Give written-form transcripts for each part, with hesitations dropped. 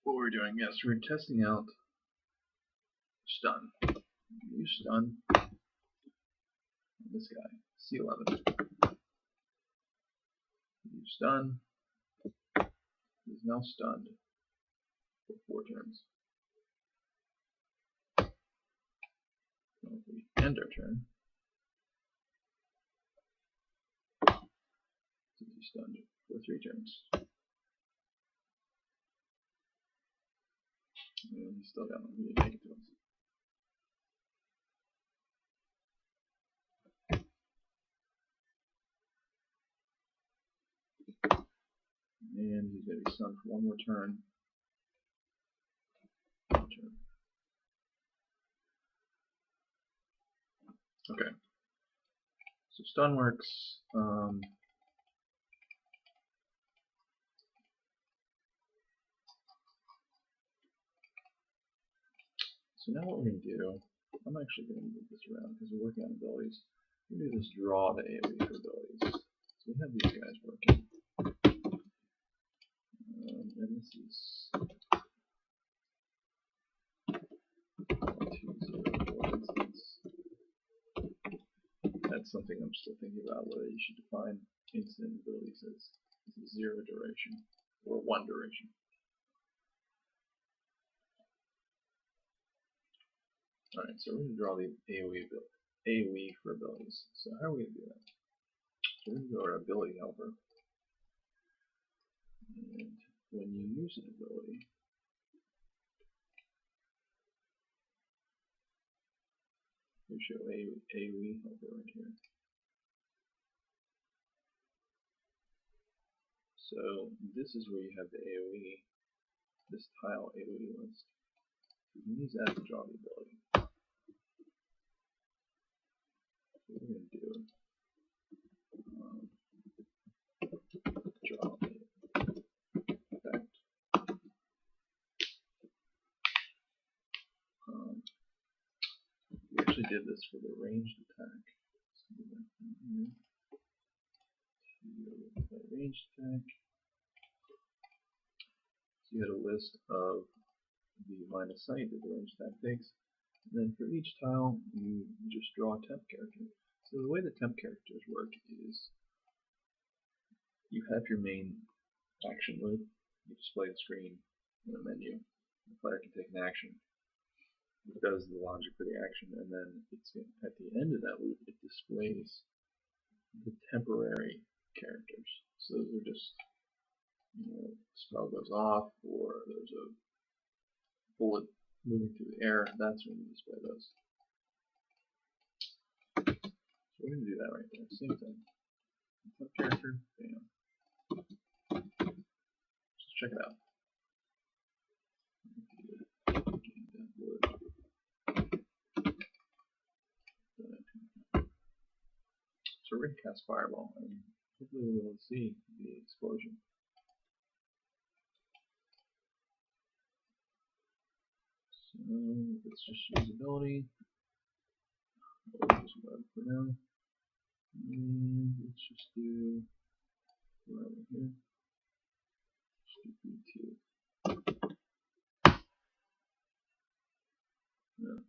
what we're doing, yes, we're testing out stun. Use stun. This guy, C11. Use stun. He's now stunned for 4 turns. Now if we end our turn, he's stunned for 3 turns. And he's still got one. He didn't make it to us. And he's going to be stunned for 1 more turn. Okay. So stun works. So now what we're going to do, I'm actually going to move this around because we're working on abilities. We're going to do this draw the AoE for abilities. So we have these guys working. And this is 1204 instance. That's something I'm still thinking about, whether you should define instant abilities as 0 duration or 1 duration. Alright, so we're going to draw the AoE for abilities. So how are we going to do that? So we're going to go to our ability helper. And when you use an ability, we show AoE helper right here. So this is where you have the AoE, this tile AoE list. You can use that to draw the ability. So what we're going to do, draw the effect. We actually did this for the ranged attack. So do that from here. Ranged attack. So you had a list of the line of sight that the ranged attack takes. And then for each tile, you just draw a temp character. So the way the temp characters work is you have your main action loop, you display the screen in a menu. The player can take an action. It does the logic for the action, and then at the end of that loop, it displays the temporary characters. So those are just, spell goes off, or there's a bullet moving through the air. That's when you display those. So we're going to do that right there. Same thing. Temp character, bam. Just check it out. So we're going to cast Fireball, and hopefully we'll be able to see the explosion. So let's just use ability. We'll use web for now. And let's just do web here. Just do B2. Yeah.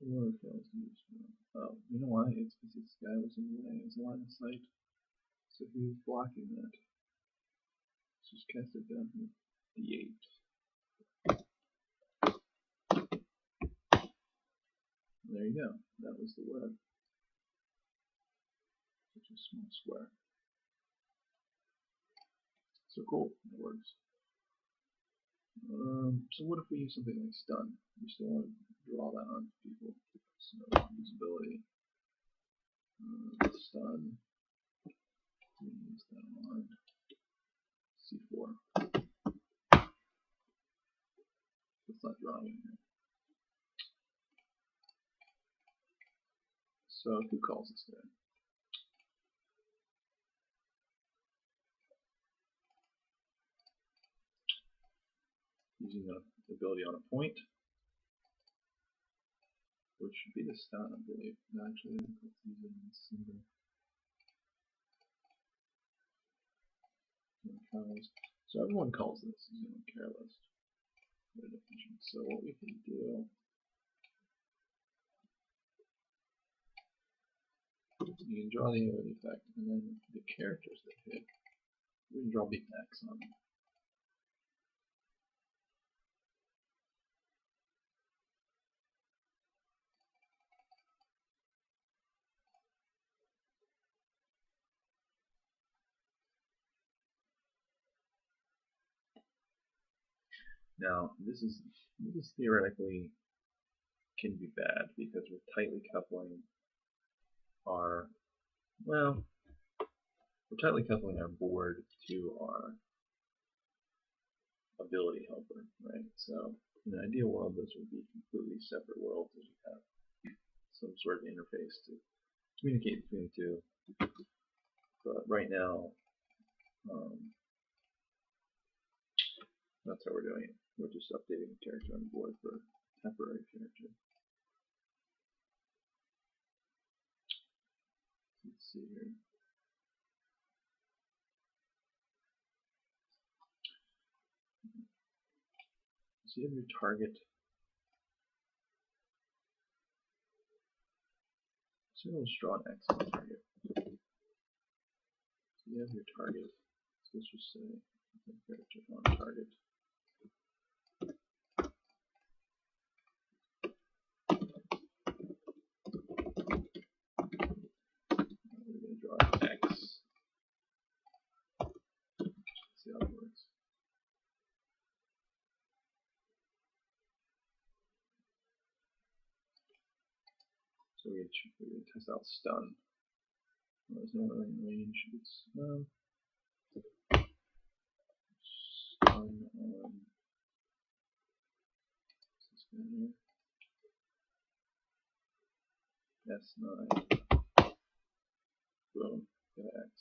What fails to use web? Oh, you know why? It's because this guy was in the way of his line of sight. So he was blocking that. Let's just cast it down here. D8. There you go. That was the web. Such a small square. So cool. It works. So what if we use something like stun? We still want to draw that on people. So usability. Stun. We use that on C4. It's not drawing here. So who calls this guy? Using the ability on a point, which should be the stun, I believe. Actually, let's use it in single. tiles. So everyone calls this zero care list. So what we can do, you can draw the AOE effect, and then the characters that hit, we can draw big X on them. Now, this is theoretically can be bad because we're tightly coupling our, well, we're tightly coupling our board to our ability helper, right? So in an ideal world, those would be completely separate worlds as you have some sort of interface to communicate between the two. But right now, that's how we're doing it. We're just updating the character on the board for a temporary character. Let's see here. So you have your target. So we'll just draw an X on the target. So you have your target. So let's just say character on target. We're going to draw an X. Let's see how it works. So we're going to test out stun. Well, there's no really range. It's stun on this guy here. S9. Boom. Got an X.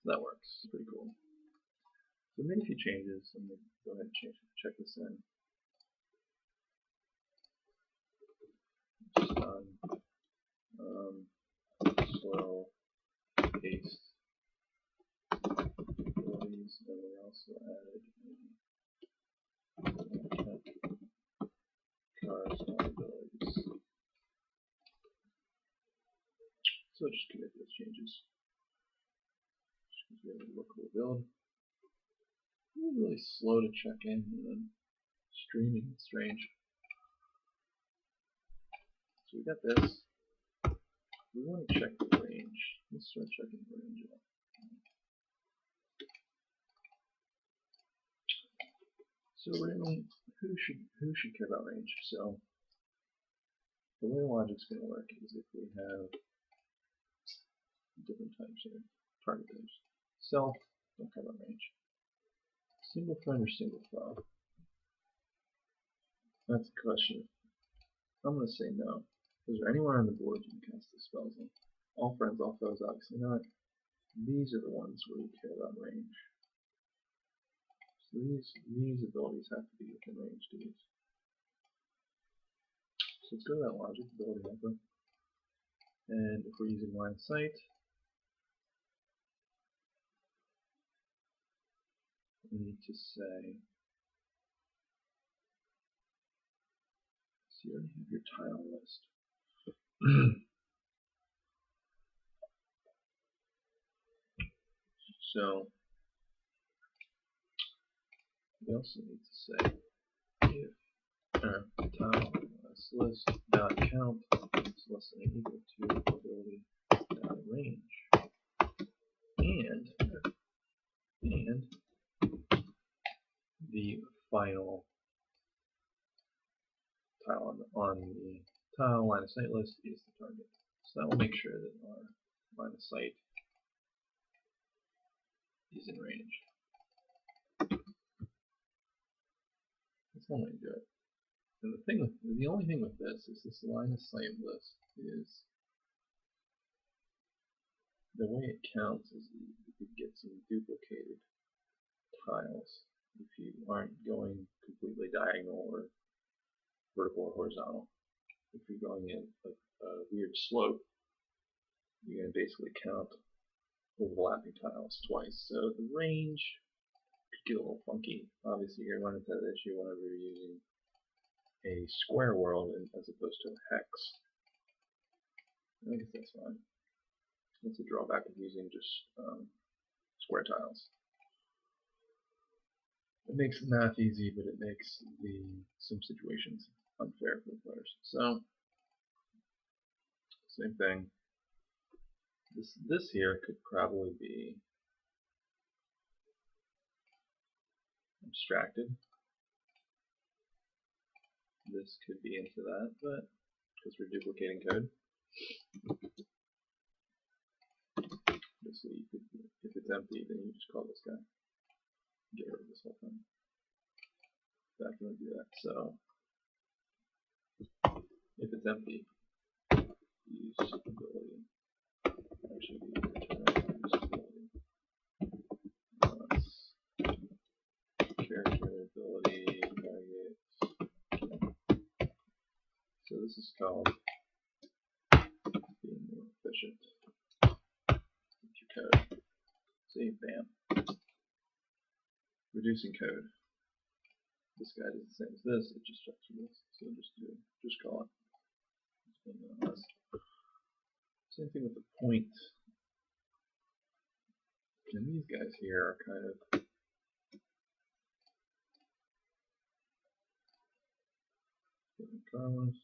So that works. It's pretty cool. So we made a few changes. I'm going to go ahead and check this in. Stun. Slow. Paste. Abilities. And we also added cars and abilities. So just commit those changes. Just going to look cool build. It's really slow to check in, and then streaming is strange. So we got this. We want to check the range. Let's start checking the range out. So really, who should care about range? So the way the logic's going to work is if we have different types here, target types. Self, don't care about range. Single friend or single foe? That's the question. I'm going to say no. Is there anywhere on the board you can cast the spells on? All friends, all foes, obviously not. These are the ones where you care about range. So these abilities have to be within range to use. So let's go to that logic, ability helper. And if we're using line of sight, we need to say, so you already have your tile list. So we also need to say if tile list dot count is less than or equal to ability dot range, and the final tile on the tile line of sight list is the target. So that will make sure that our line of sight is in range. That's one way to do it. And the only thing with this is this line of sight list is the way it counts is you could get some duplicated tiles if you aren't going completely diagonal or vertical or horizontal. If you're going in a weird slope, you're going to basically count overlapping tiles twice. So the range could get a little funky. Obviously, you're going to run into that issue whenever you're using a square world as opposed to a hex. I guess that's fine. That's a drawback of using just square tiles. It makes the math easy, but it makes some situations unfair for the players. So, same thing. This here could probably be abstracted. This could be into that, but because we're duplicating code. So you could, if it's empty, then you just call this guy. Get rid of this whole thing. Back when we do that. So if it's empty, use ability. Actually, use ability. Character ability target. So this is called being more efficient with your code. See, bam. Reducing code. This guy does the same as this, it just checks for this. So just call it. Same thing with the point. And these guys here are kind of colorless.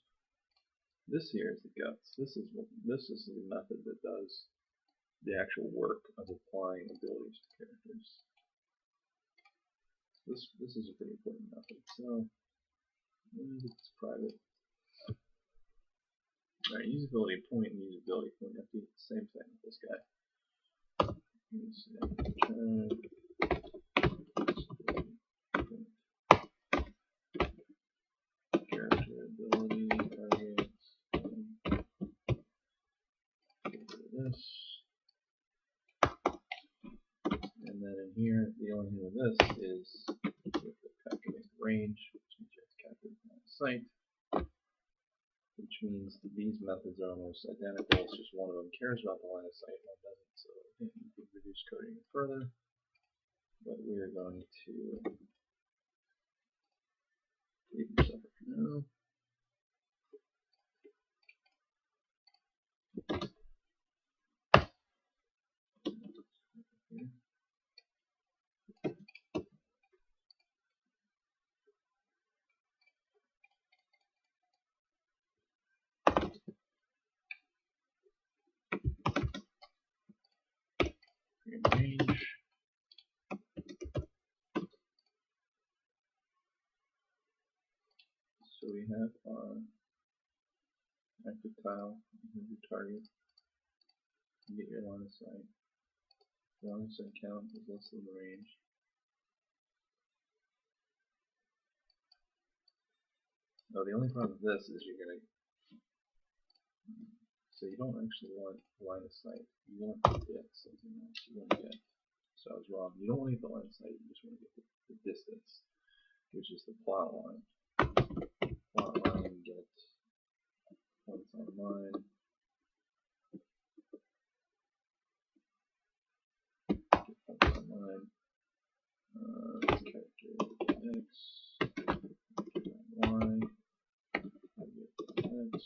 This here is the guts. This is the method that does the actual work of applying abilities to characters. This is a pretty important method. So it's private. Alright, usability point and usability point have to do the same thing with this guy. Character ability targets. Get rid of this. And then in here, the only thing with this is calculate the range, which means you have to calculate the line of sight, which means that these methods are almost identical. It's just one of them cares about the line of sight, one doesn't. So you can reduce coding further, but we're going to leave them separate for now. Range. So we have our active tile, your target. You get your line of sight. The line of sight count is less than the range. Oh, the only problem with this is you're going to. So you don't actually want line of sight. You want to get something else. You want to get. So I was wrong. You don't want to get the line of sight. You just want to get the distance, which is the plot line. Plot line get points on line. Get points on line. Character x. Y. X.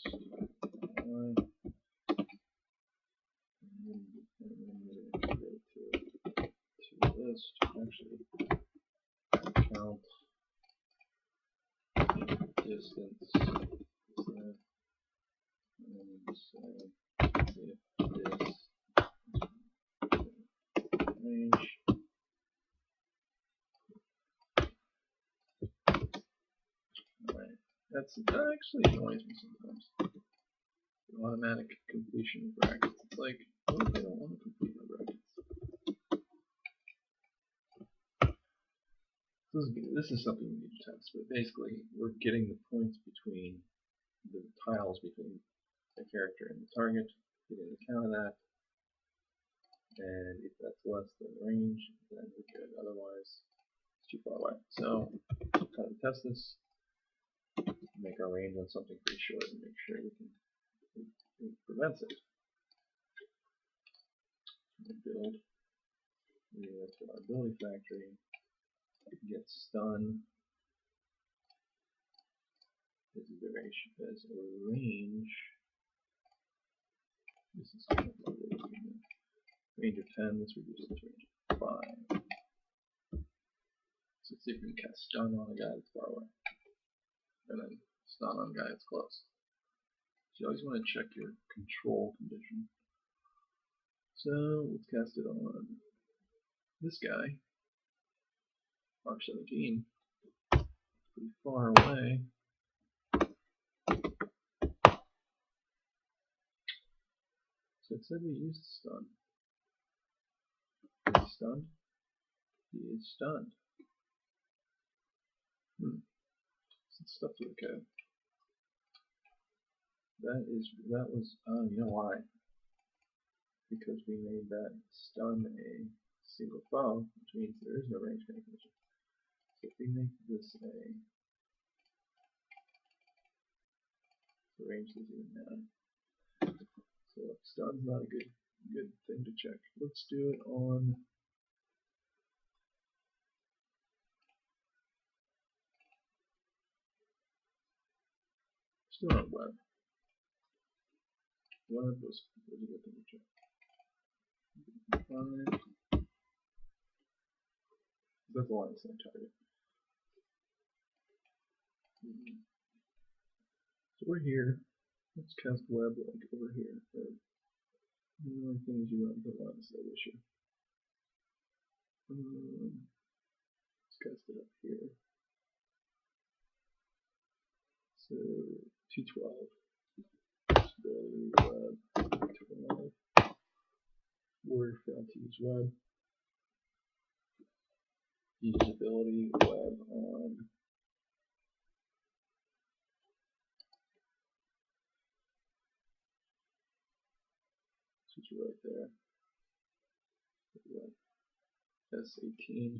Y. This actually count distance and then say if this range. Alright, that actually annoys me sometimes. The automatic completion of brackets. It's like, what if I don't want to complete my brackets? This is something we need to test, but basically we're getting the points between the tiles between the character and the target, getting the count of that, and if that's less than range, then we're good. Otherwise, it's too far away. So, how to test this? Make our range on something pretty short and make sure we can it prevents it. build. We go to our ability factory, get stun as a range. This is kind of range of 10, let's reduce it to range of 5. So let's see if we can cast stun on a guy that's far away. And then stun on a guy that's close. So you always want to check your control condition. So let's cast it on this guy, R17. Pretty far away. So it said we used stun. Is he stunned? He is stunned. Some stuff to the code. That was you know why? Because we made that stun a single foe, which means there is no range condition. So if we make this the range is even now. So stun's not a good thing to check. Let's do it on web. Web was a good thing to check. That's a line of sight target. So we're here. Let's cast web like over here. The only thing is you want to put line of sight issue. Let's cast it up here. So T12. Ability web 12. Warrior failed to use web. Usability web on switch right there. S18.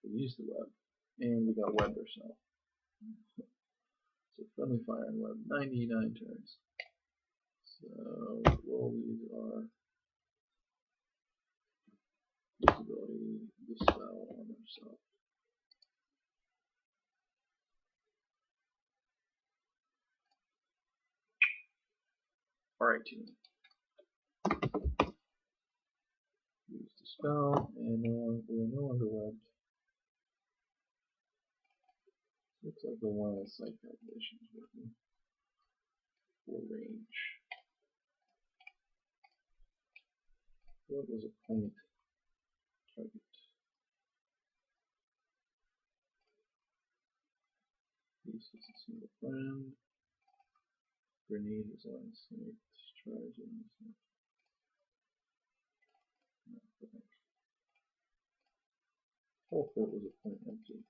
We use the web, and we got web ourselves. So friendly fire on web 99 turns. So we'll use our usability dispel on ourselves. Alright, team. Use dispel, and we're no longer webbed. Looks like the line of sight calculation is working. For range. What was a point target? Use this as a single friend. Grenade is line of sight. Charging is not. Teleport was a point empty.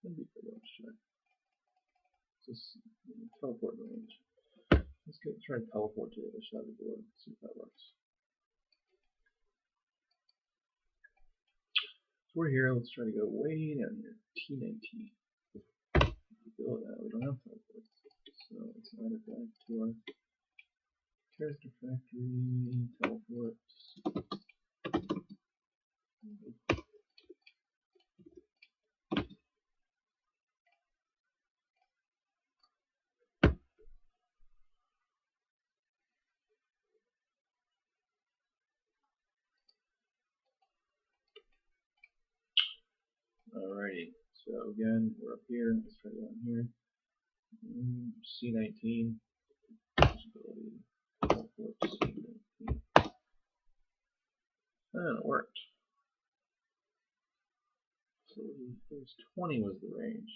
That'd be good. Let's check. Just teleport range. Let's try to teleport to the other side of the board. See if that works. So we're here. Let's try to go way down here. T19. We don't have teleport. So let's add it back to our character factory. Teleport. Alrighty, so again, we're up here. Let's try down here. C19. Possibility. Teleport C19. And it worked. So it was 20 was the range.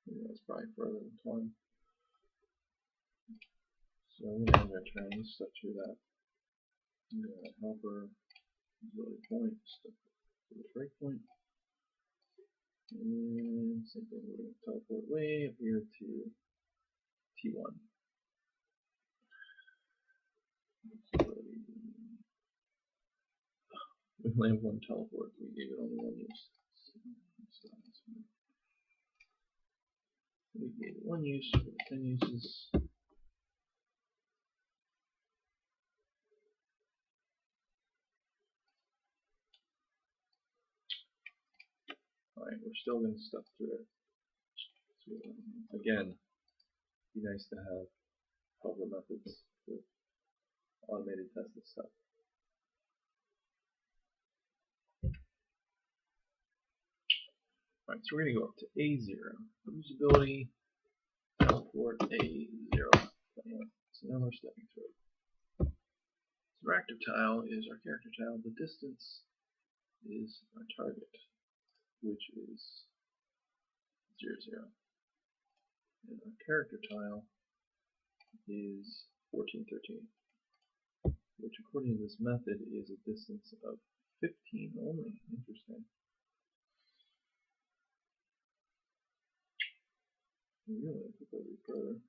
Maybe that's probably further than 20. So we're going to try and step through that. Helper. Auxiliary point, step to the breakpoint, and same thing, we're going to teleport way up here to T1. We only have one teleport, we gave it only one use. We gave it one use for 10 uses. Alright, we're still going to step through it. So, again, it'd be nice to have helper methods with automated tested stuff. Alright, so we're going to go up to A0. Usability, teleport A0. So now we're stepping through it. So our active tile is our character tile. The distance is our target, which is 0, 0. And our character tile is 14, 13, which according to this method is a distance of 15 only. Interesting. Really, I think that would be further.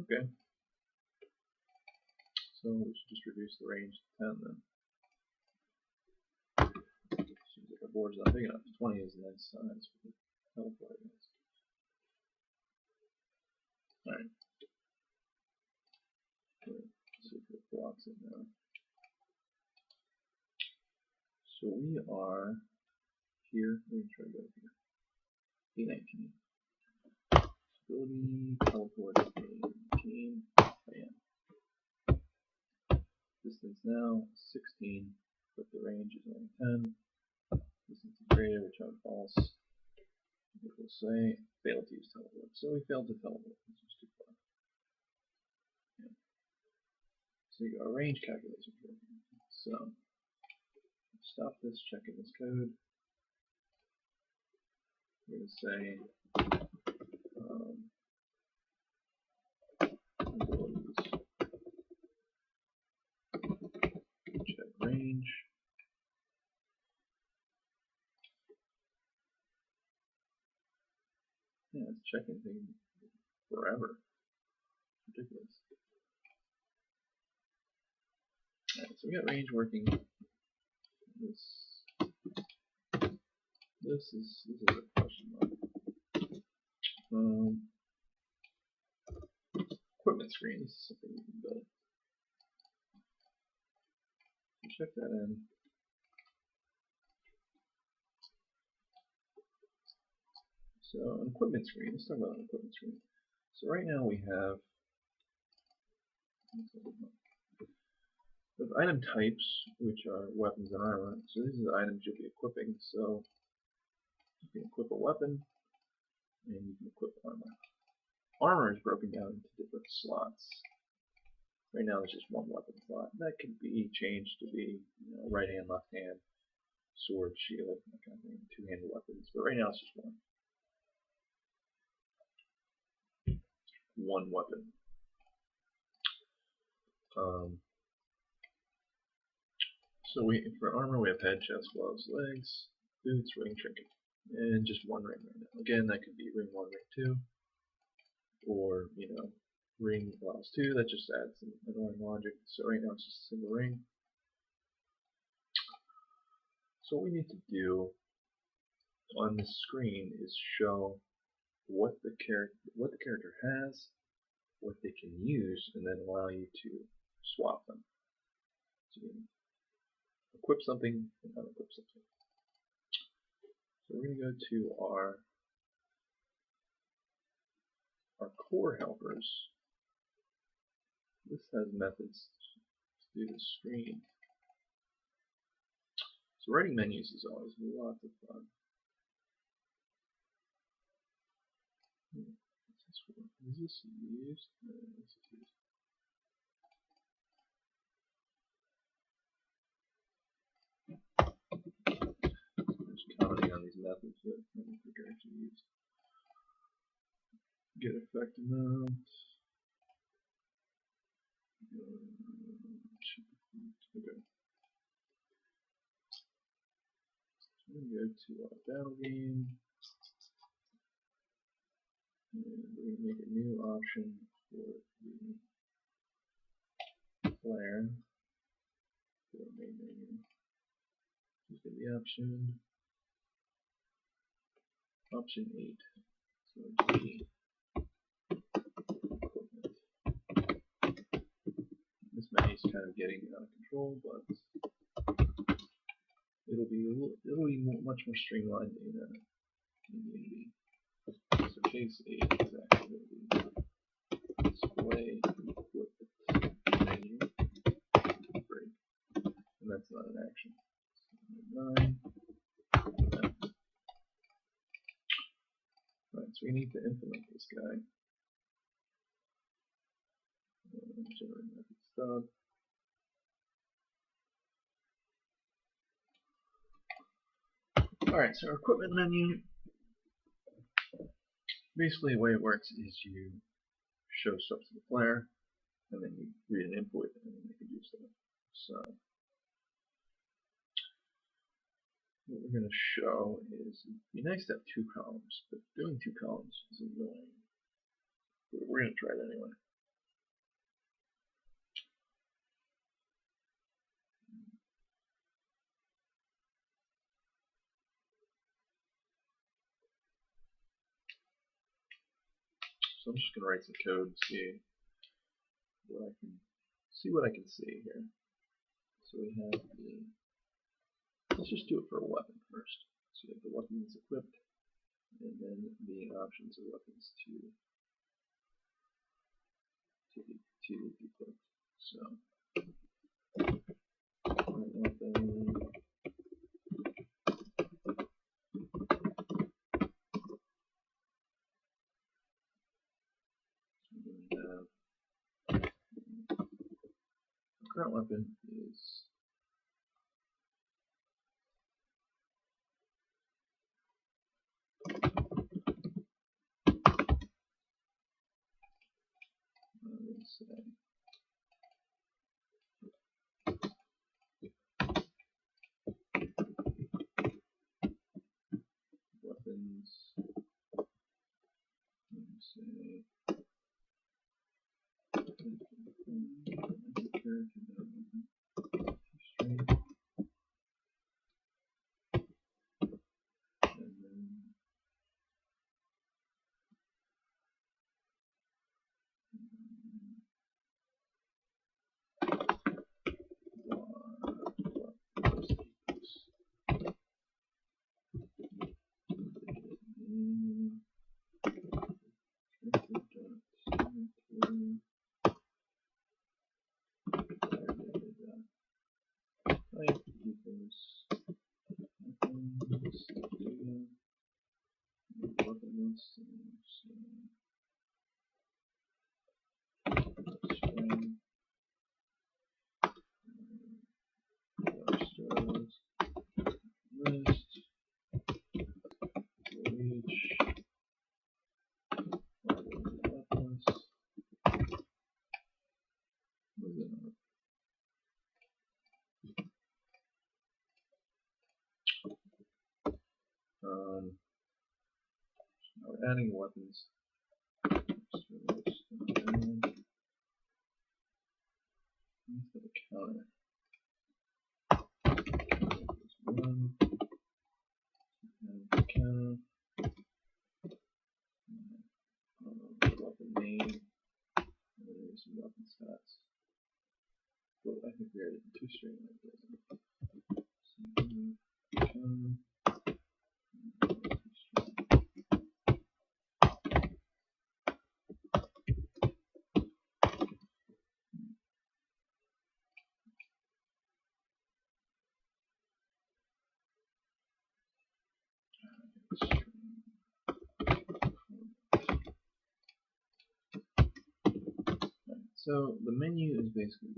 Okay. So we should just reduce the range to 10 then. Seems like our board's not big enough. 20 is a nice size for the teleport. Alright. Let's see if it blocks it now. So we are here. Let me try to go here. A19. Ability, teleport, A19. Bam. Distance now 16, but the range is only 10. Distance is greater, return false. It will say failed to use teleport. So we failed to teleport. This was too far. Yeah. So you got a range calculation for it. So stop this, check in this code. We're going to say abilities, check range. Yeah, it's checking things forever. Ridiculous. Alright, so we got range working. This is a question mark. Equipment screen. This is something we can build. Check that in. So an equipment screen. Let's talk about an equipment screen. So right now we have item types, which are weapons and armor. So these are the items you'll be equipping. So you can equip a weapon, and you can equip armor. Armor is broken down into different slots. Right now there's just one weapon slot. That could be changed to be, right hand, left hand, sword, shield, that kind of thing, two-handed weapons. But right now it's just one weapon. So for armor we have head, chest, gloves, legs, boots, ring, trinket, and just one ring right now. Again, that could be ring 1, ring 2, or ring allows 2. That just adds some annoying logic. So right now it's just a single ring. So what we need to do on the screen is show what the character has, what they can use, and then allow you to swap them. So you can equip something and unequip something. So we're going to go to our core helpers. This has methods to do the screen. So writing menus is always lots of fun. Is this used? No, this is used. Just commenting on these methods that I don't think are actually used. Get effect amount. Okay. So I'm going to go to our battle game. And we're going to make a new option for the player. For the main menu. Just get the option 8. So G. kind of getting out of control, but it'll be much more streamlined in Unity. So case 8 is actually going to be display equipment menu break, and that's not an action. 9. Right, so we need to implement this guy. Generate method stub. Alright, so our equipment menu, basically the way it works is you show stuff to the player, and then you read an input, and then they can do stuff. So what we're going to show is, it'd be nice to have 2 columns, but doing 2 columns is annoying. But we're going to try it anyway. So I'm just going to write some code and see what I can see here. So we have let's just do it for a weapon first. So we have the weapons equipped, and then the options of weapons to be equipped. So weapon. The current weapon is let's say weapons. Let's say type equals weapons data weapons string list for each weapons. Now we're adding weapons. Instead of counter. One. And counter. Weapon name. And then there's some weapon stats. Well, I think we already did 2 string like this. So the menu is basically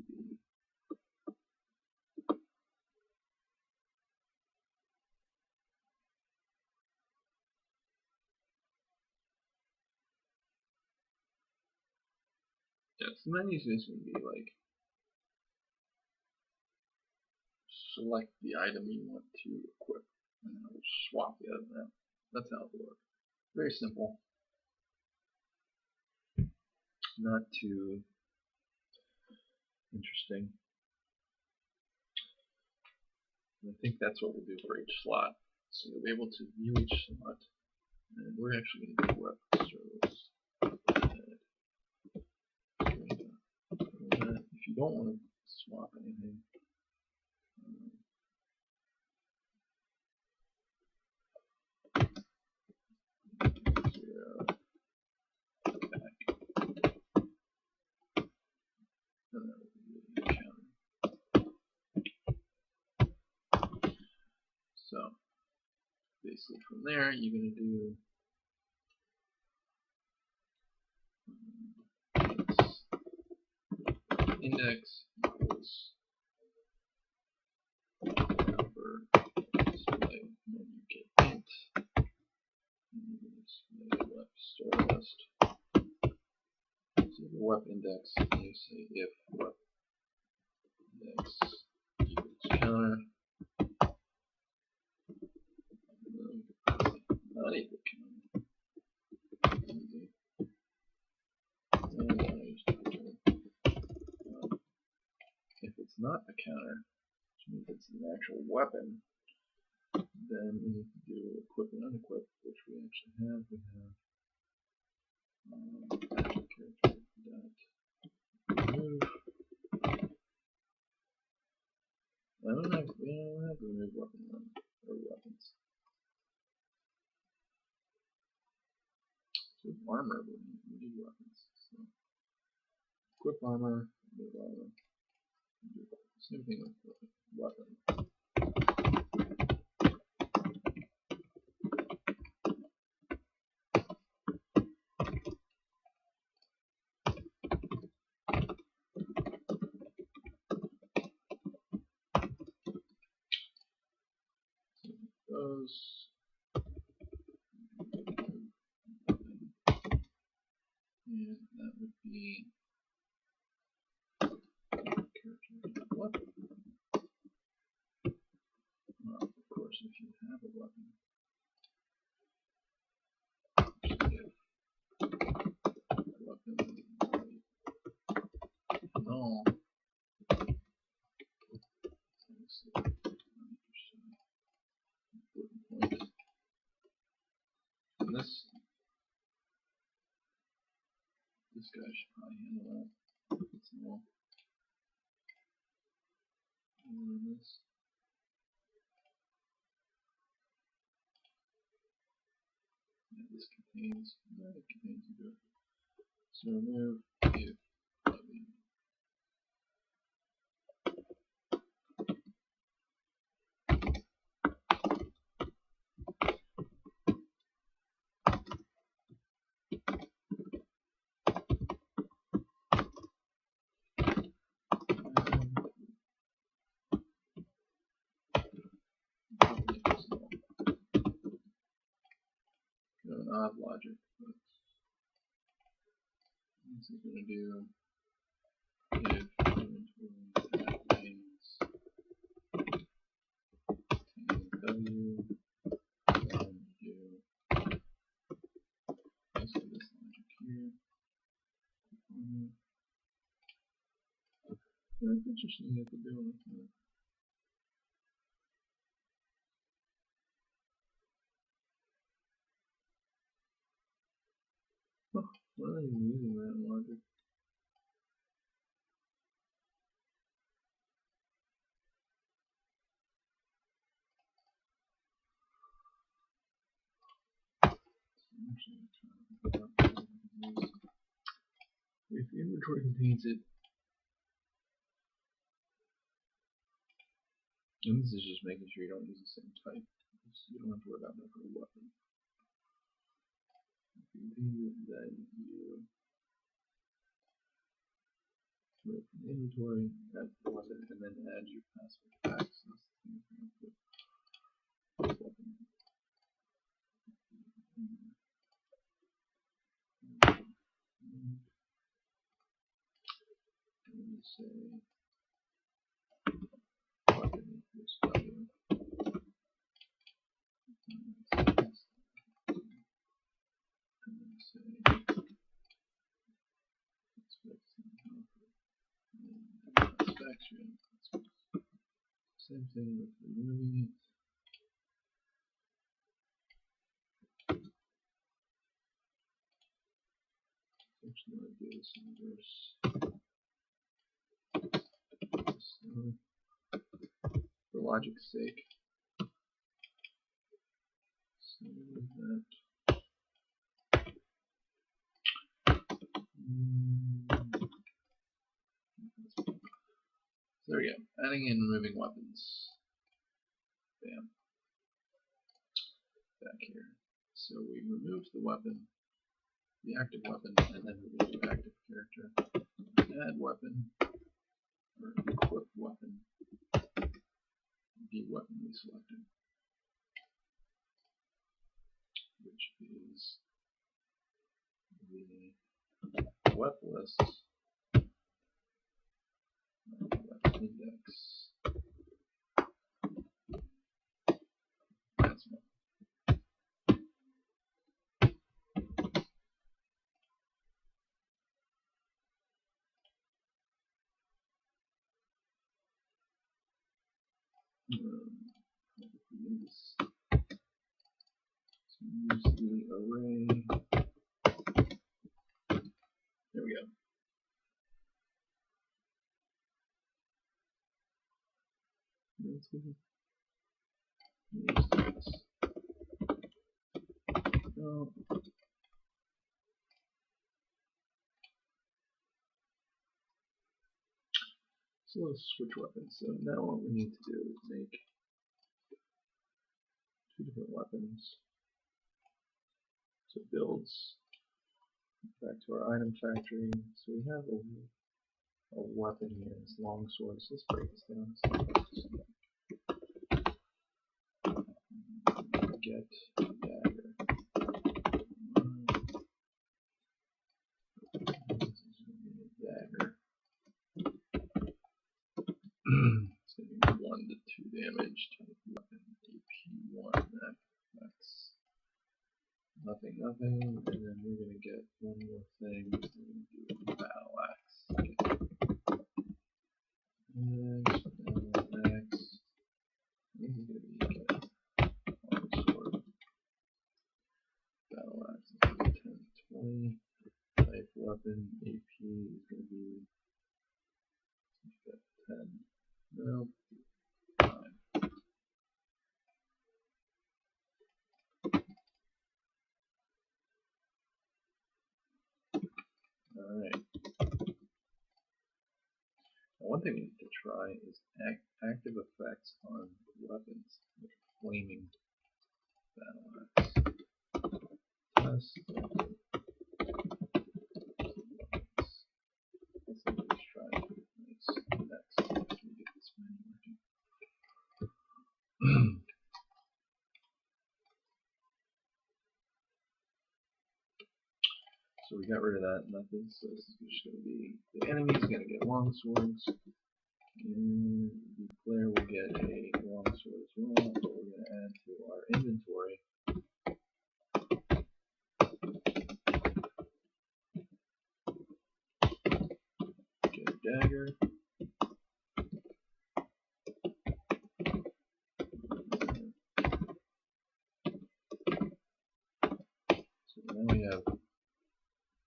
the menu is basically like select the item you want to equip, and then we'll swap the item out. That's how it works. Very simple. Not too interesting. And I think that's what we'll do for each slot. So you'll be able to view each slot, and we're actually going to do weapon service. If you don't want to swap anything. Zero back. And that would be the counter. So basically from there you're going to do index equals number display, and then you get int, and you can display web store list. So the web index, and you say if web index equals counter, not equal counter. Easy. And if it's not a counter, which means it's an actual weapon, then we need to do equip and unequip, which we actually have. We have character dot remove. We don't have remove weapon or weapons. So armor, we do weapons. So equip armor, remove armor, do same thing with weapon. Those and that would be character weapon. Well, of course, if you have a weapon, if weapon null, and this guy should probably handle that. It's null. And this. Yeah, this contains. No, it contains a good. So remove if weapon. An odd logic. This is going to do if inventory contains W, then do basically this logic here. That's interesting you have to do with that. Oh, why are you using that logic? If inventory contains it, and this is just making sure you don't use the same type. You don't have to worry about that for a weapon. If you contain it, then you put it in inventory, add the weapon, and then add your password back. So that's the thing you put weapon. And you say weapon equals W. And then say inspection. Same thing with removing it. Actually, I do this in reverse. for logic's sake. Save that. There we go. Adding and removing weapons. Bam. Back here. So we removed the weapon, the active weapon, and then we're going to do active character. Add weapon, or equip weapon, the weapon we selected, which is the weapon list, weapon index. That's one. Use the array. There we go. Use this. Oh. So let's switch weapons. So now what we need to do is make two different weapons. So builds back to our item factory. So we have a weapon here, this long sword. So let's break this down. Get dagger. Dagger. It's going to be 1 to 2 damage. Type weapon AP1. That's nothing. And then we're going to get one more thing. We're going to do a battle axe. Next, battle axe. This is going to be a long sword. Battle axe is going to be 10 to 20. Type weapon AP is going to be 10. No. 5. Alright. One thing we need to try is active effects on weapons, like flaming battle axe. Test. Let's try this next after we get this menu working. So we got rid of that method, so this is just going to be the enemy's going to get long swords, and the player will get a long sword as well, but we're going to add to our inventory. Get a dagger. So now we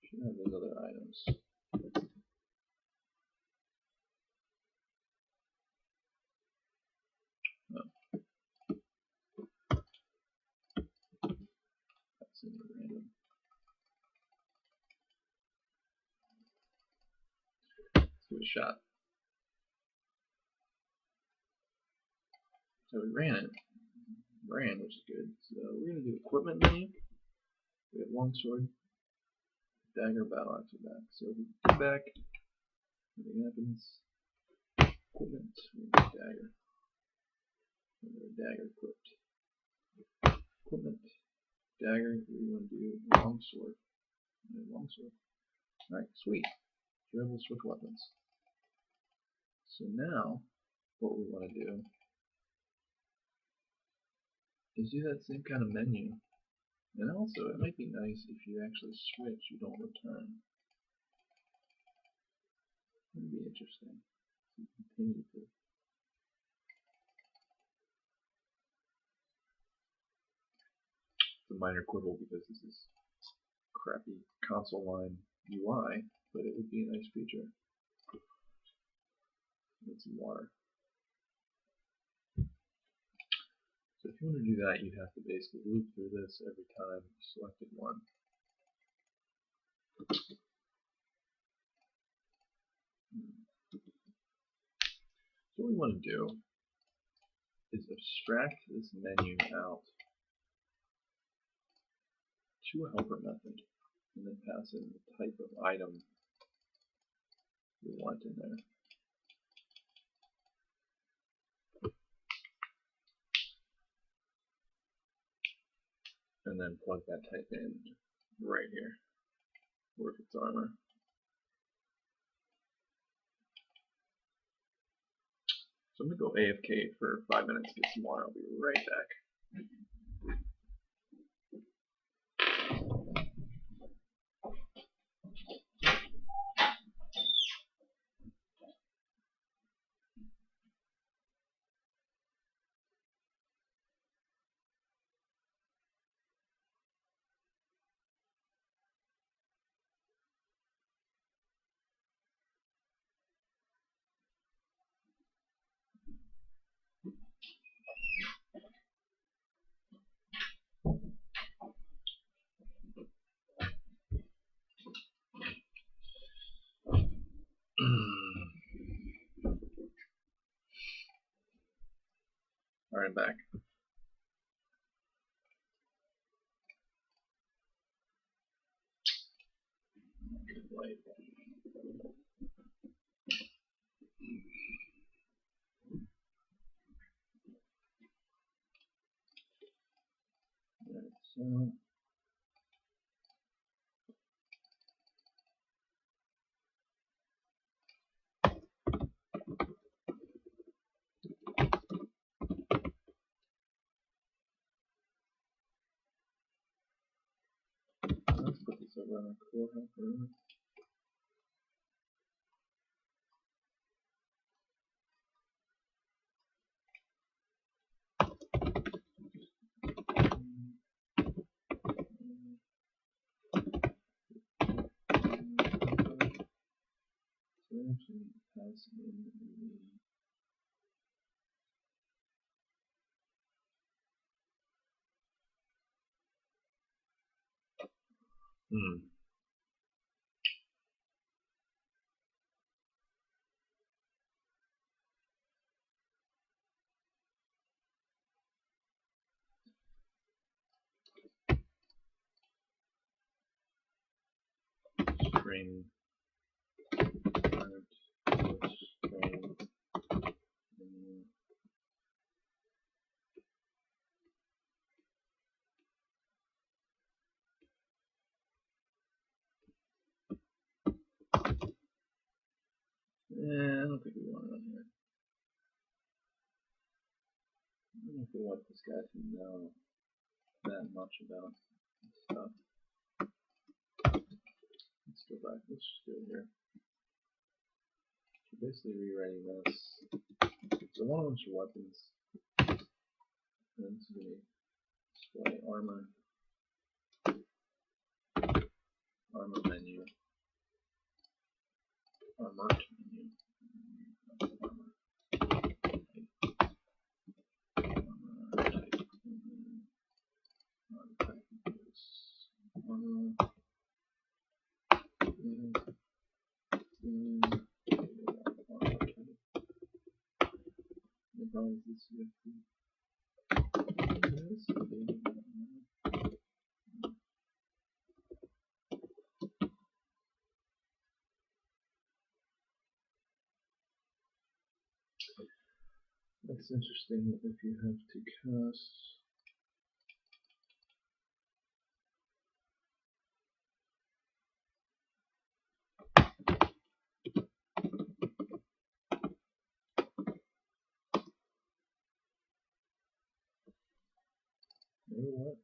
should have those other items. That's in the random. Let's give it a shot. So we ran, which is good. So we're going to do equipment menu. We have longsword, dagger, battle axe are back. So if we go back, nothing happens. Equipment, we have dagger. We have a dagger equipped. Equipment, dagger, we want to do longsword. Longsword. Alright, sweet. We're able to switch weapons. So now, what we want to do is do that same kind of menu. And also, it might be nice if you actually switch, you don't return. That would be interesting. Continue to. It's a minor quibble because this is crappy console line UI, but it would be a nice feature. in some water. So if you want to do that, you'd have to basically loop through this every time you selected one. So what we want to do is abstract this menu out to a helper method, and then pass in the type of item we want in there. And then plug that type in right here, or if it's armor. So I'm going to go AFK for 5 minutes, get some water. I'll be right back. Alright, I'm back. Light. So let's put this over on our core helper. So actually pass in the string string. I don't think we want it on here. I don't know if we want this guy to know that much about this stuff. Let's go back. Let's just do it here. So basically rewriting this. So one of them's for weapons. And this is going to display armor. Armor menu. Armor menu. Armor. That's interesting if you have to cast. You know what?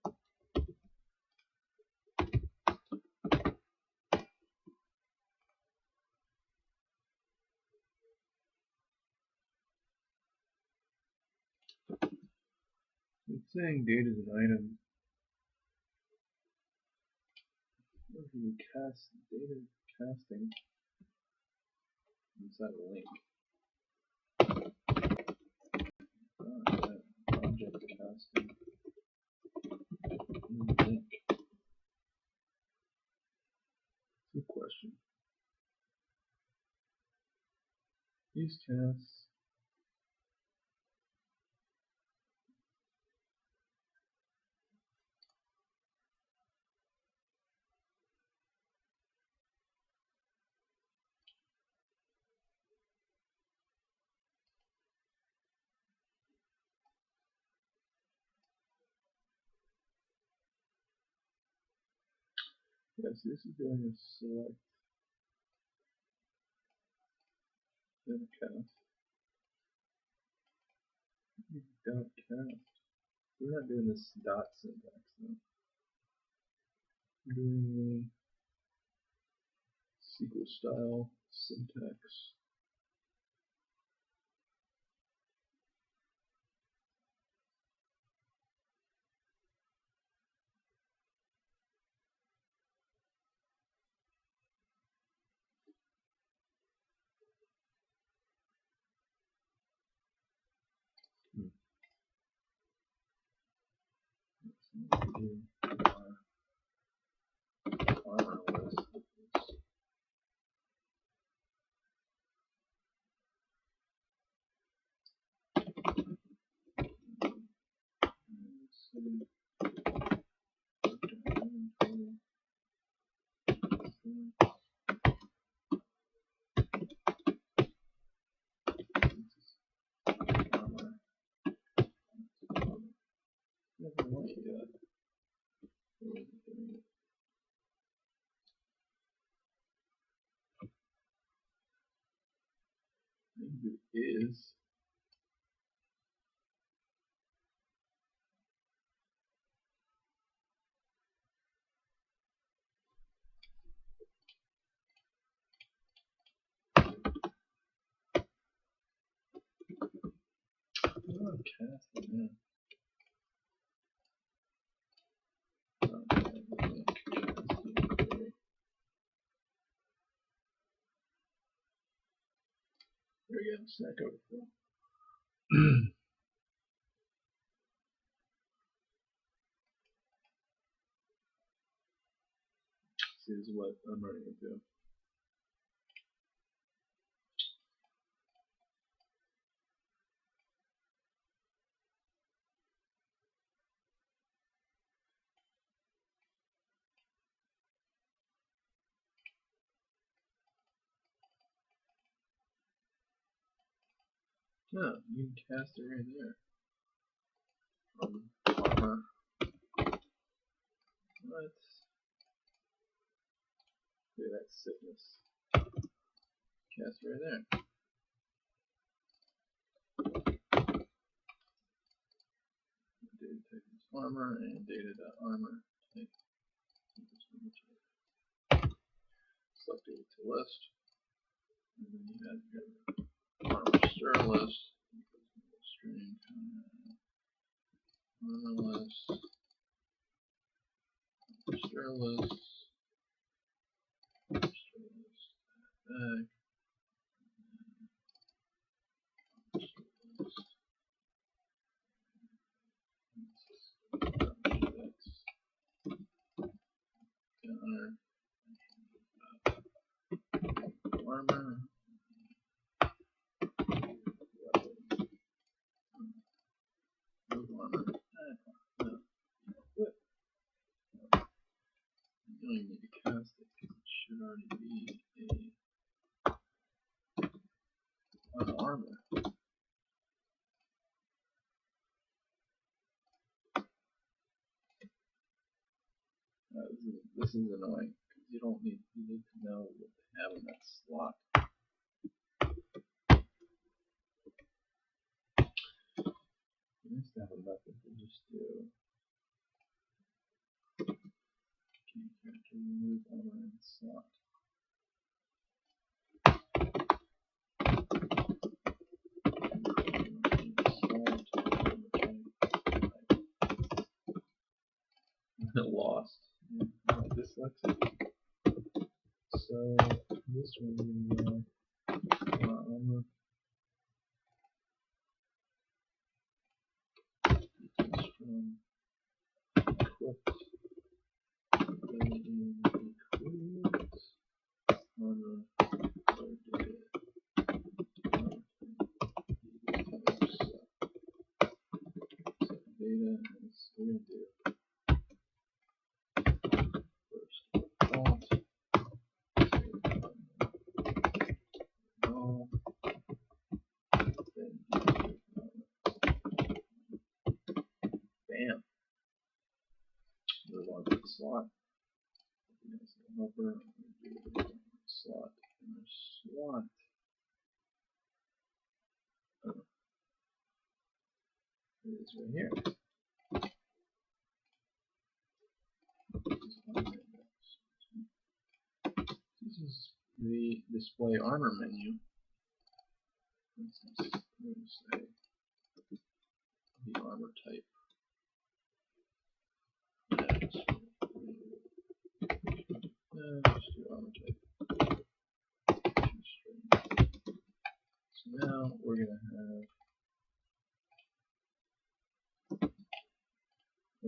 It's saying data is an item. What if you cast data casting inside a link? Use casts. Yes, this is doing a select then a cast. Dot cast. We're not doing this dot syntax though. We're doing the SQL style syntax. So we do our armor list. Is cast it in. There we go, Stack Overflow. This is what I'm running into. Yeah, you can cast it right there. Armor. Let's do that sickness. Cast right there. Data type is armor and data.armor type. Select data to list. And then you have your armor stir list. String armor list. Stir list. Stir list. Back. Armor. Move armor. No. What? You don't even need to cast it because it should already be an armor. This is annoying because you need to know what they have in that slot. You used to have a method to just do key character remove armor in slot. Lost. Yeah, dyslexic. So this one armor from equipped includes armor loaded data, and we're going to do first default, null, then bam, move on to the slot. Helper, do slot in the slot. It is right here. This is the display armor menu. Let's say the armor type. Let's do armor type. So now we're going to have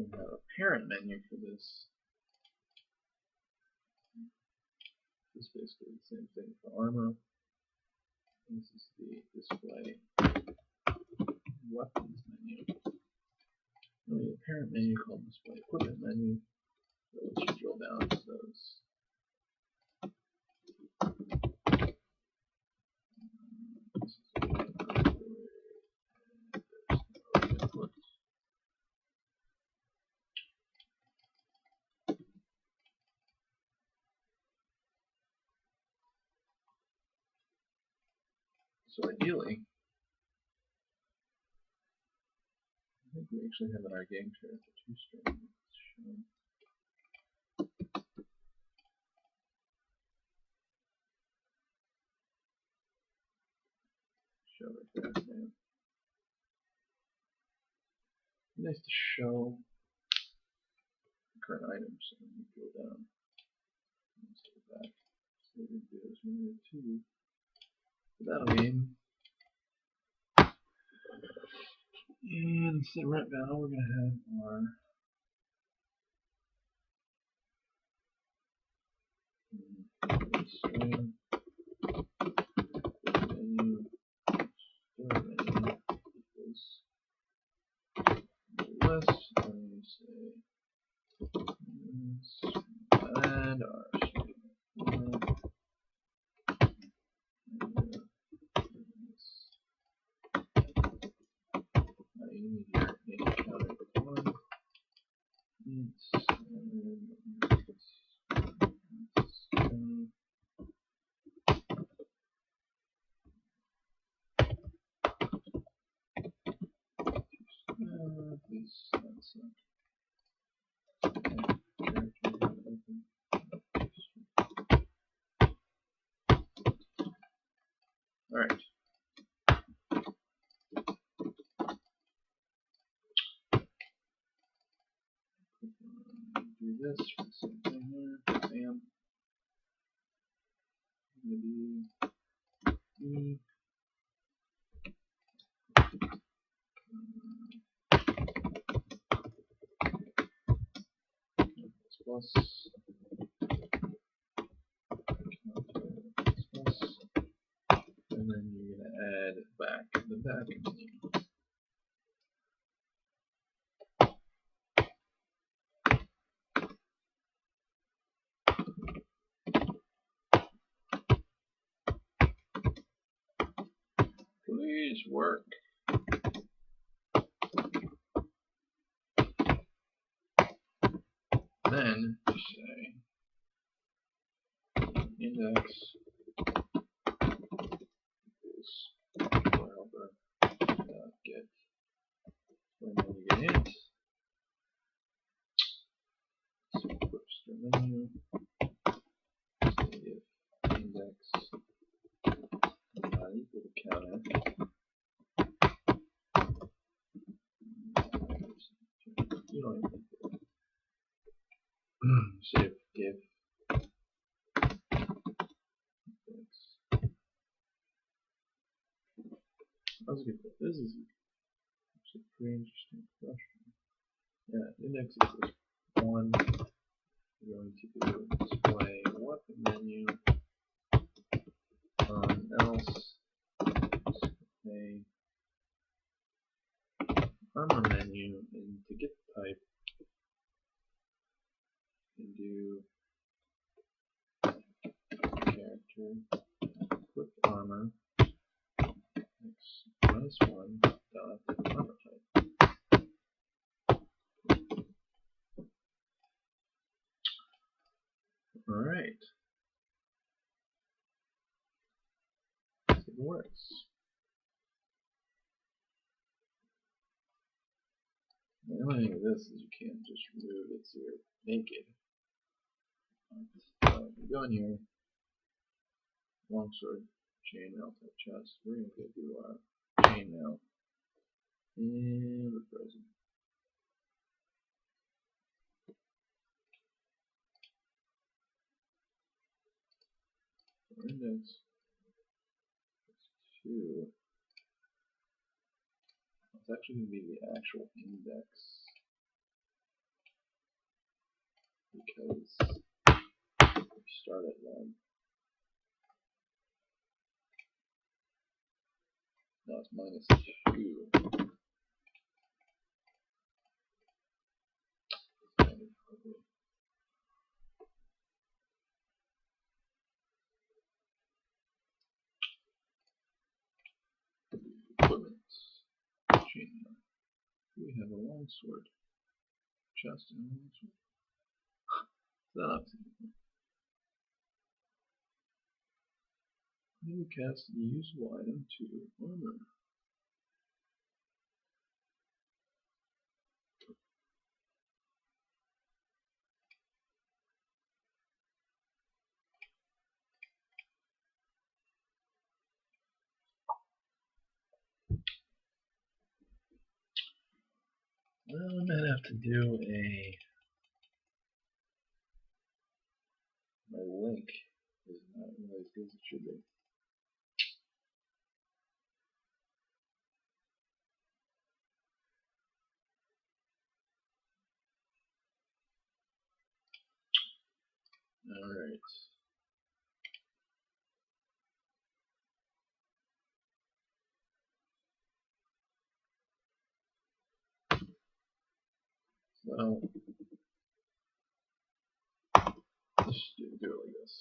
a parent menu for this. It's basically the same thing for armor. This is the display weapons menu. We have a parent menu called display equipment menu that lets you drill down to those. So ideally, I think we actually have in our game share for two strings. Show right there. Man. Nice to show the current items. So when you go down, let's go back. So what we do is we need two. So that'll mean. And instead of rent now, we're going to have our string menu, store menu equals less, and we say and our string you need your data counter with 1. Alright. Do this for the same thing here. Bam. Plus and then you're going to add back the back menu. Please work. Then say index equals helper get when you get int. So first the menu if index not equal to counter. You don't even say if let's get that. This is actually a pretty interesting question. Yeah, index equals 1. We're going to do display weapon menu else display armor menu, and to get the type, and do character equipped armor x -1 dot armor type. Alright. Let's see if it works. The only thing with this is you can't just remove it so you're naked. You go in here, longsword, chainmail type chest. We're going to go do our chainmail. And we're frozen. Our index is 2. It's actually going to be the actual index because we start at 1. Now it's -2. Equipment. Chainmail. We have a longsword. Chest and a longsword. That's then we cast a usable item to armor. Well, I might have to do my link is not really as good as it should be. Alright. So let's do it like this.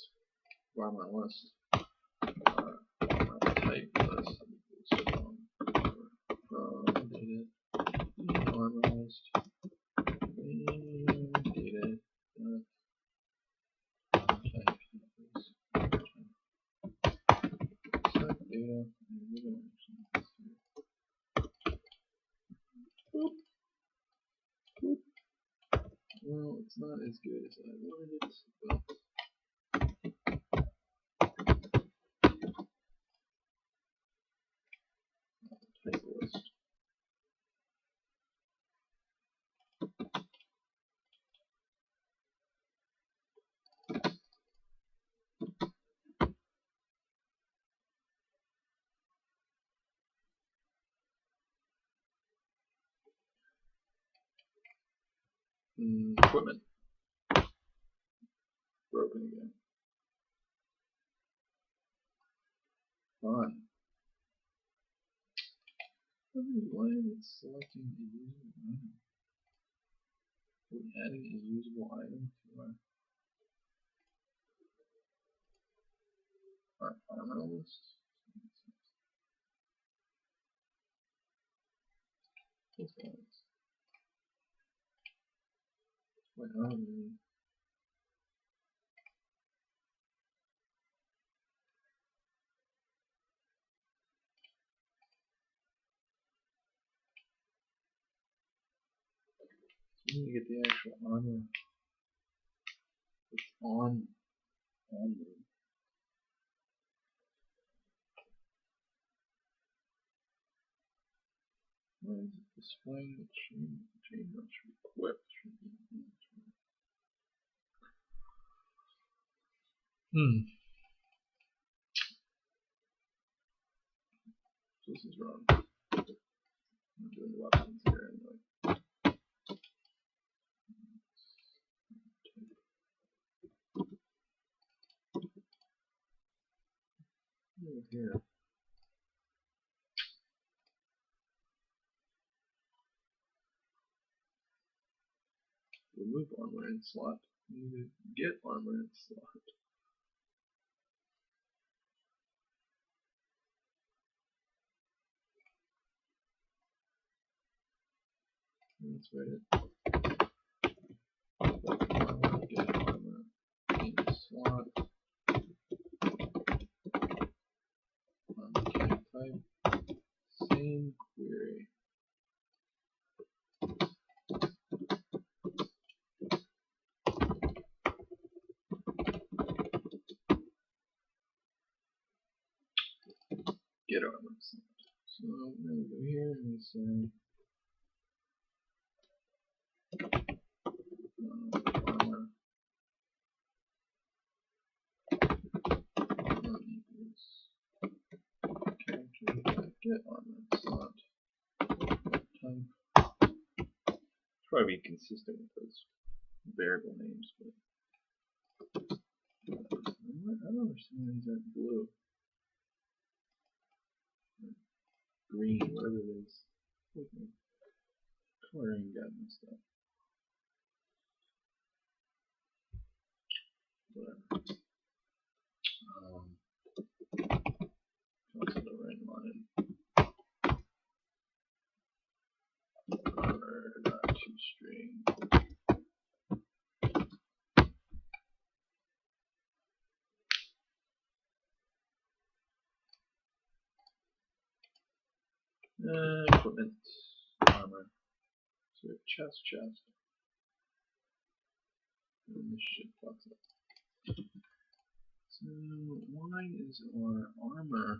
Where my list type list from data armor list and data type select data and well, it's not as good as I wanted it, but type list. Equipment. Broken again. Fine. Why is it selecting a usable item? Are we adding a usable item to our armor list? What's going on? Wait, I don't really. We need to get the actual armor that's on the. Why is it displaying the chain that should be equipped? This is wrong. I'm doing weapons here anyway. Here. remove armor in slot. You need to get armor in slot. That's right. Armor, get armor in slot. Mechanic type. Same query. Get armor. So now we go here and we say armor equals character get armor slot type. Try to be consistent with those variable names, but I don't understand why he's at blue. Green, whatever it is. Okay. Coloring got messed up. Whatever. Also the right line. Armor dot toString. Equipment armor. So we have chest. And this shit fucks up. So why is our armor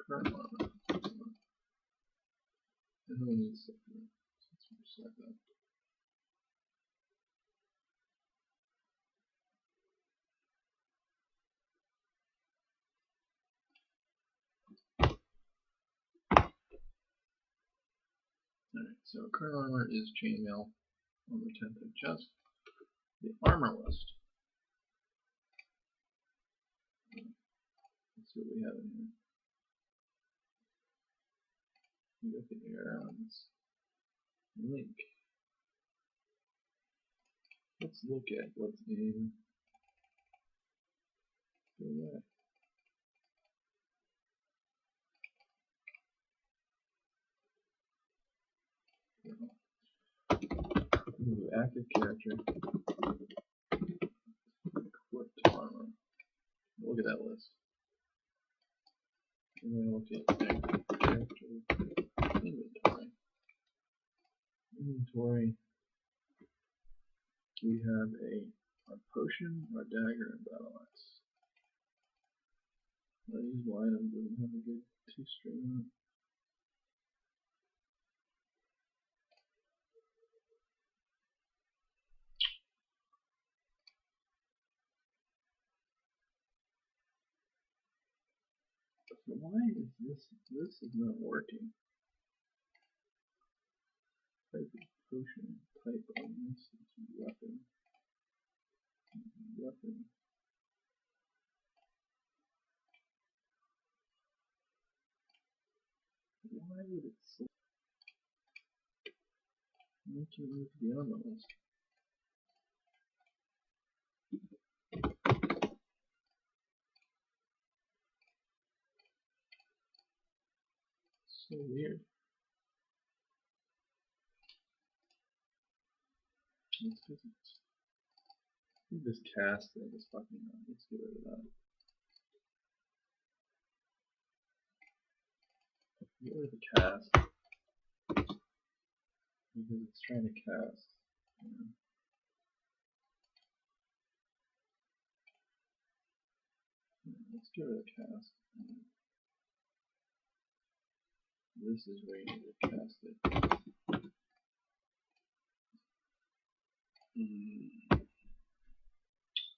current armor? And then we need to set that. So let's reset that. Alright, so current armor is chainmail on the 10th of chest. The armor list. Let's see what we have in here. We got the error on this link. Let's look at what's in the active character. Equipped armor. Look at that list. And then look at active character inventory. Inventory. We have our potion, our dagger, and battle axe. Our usable item doesn't have a good toString on it. So why is this is not working? Type of potion, type on this is weapon. Weapon. Why would it say? Why can't we look at the armor list? So weird. Let's fix it. I think this cast thing is fucking up. Let's get rid of that. Get rid of the cast. Because it's trying to cast. Yeah. Let's get rid of cast. This is where you need to cast it.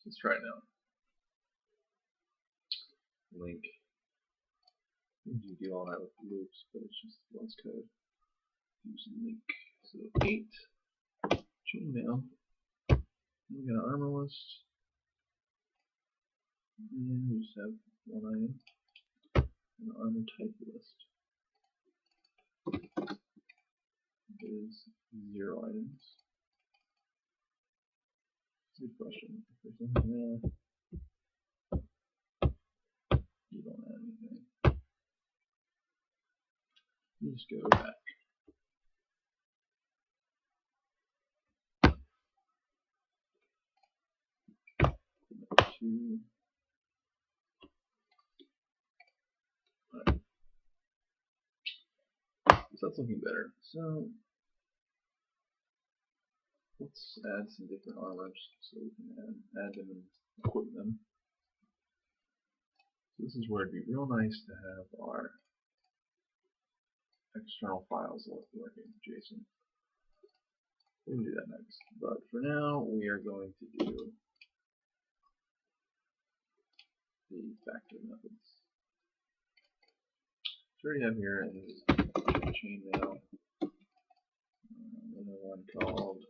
Let's try it now. Link. You do all that with loops, but it's just less code. Use link. So 8 chainmail. We got an armor list. And then we just have one item. An armor type list. is 0 items? Good question. If there's something there, you don't add anything. You just go back. Two. Right. So that's looking better. So let's add some different armors so we can add them and equip them. So this is where it'd be real nice to have our external files working, Jason. We'll do that next. But for now, we are going to do the factory methods. So we already have here in this chain now another one called,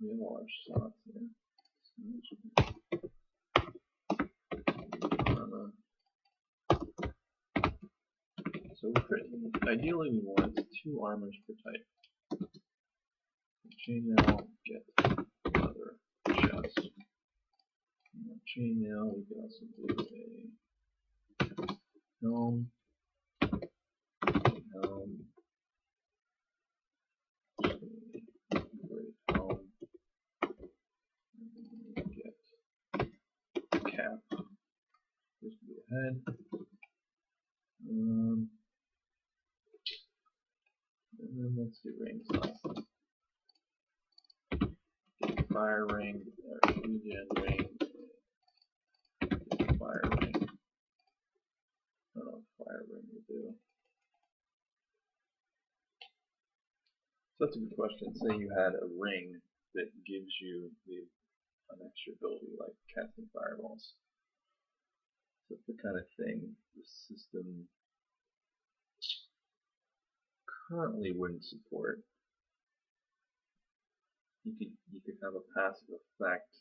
we have all our slots here. So ideally we want 2 armors per type. Chainmail, get another chest. Chainmail, we can also do a helm, a great helm, and then we get cap. This will be a head. And then let's do rings last. Fire ring, regen ring, fire ring. I don't know if fire ring will do. So that's a good question. Say you had a ring that gives you an extra ability like casting fireballs. So that's the kind of thing the system currently wouldn't support. You could have a passive effect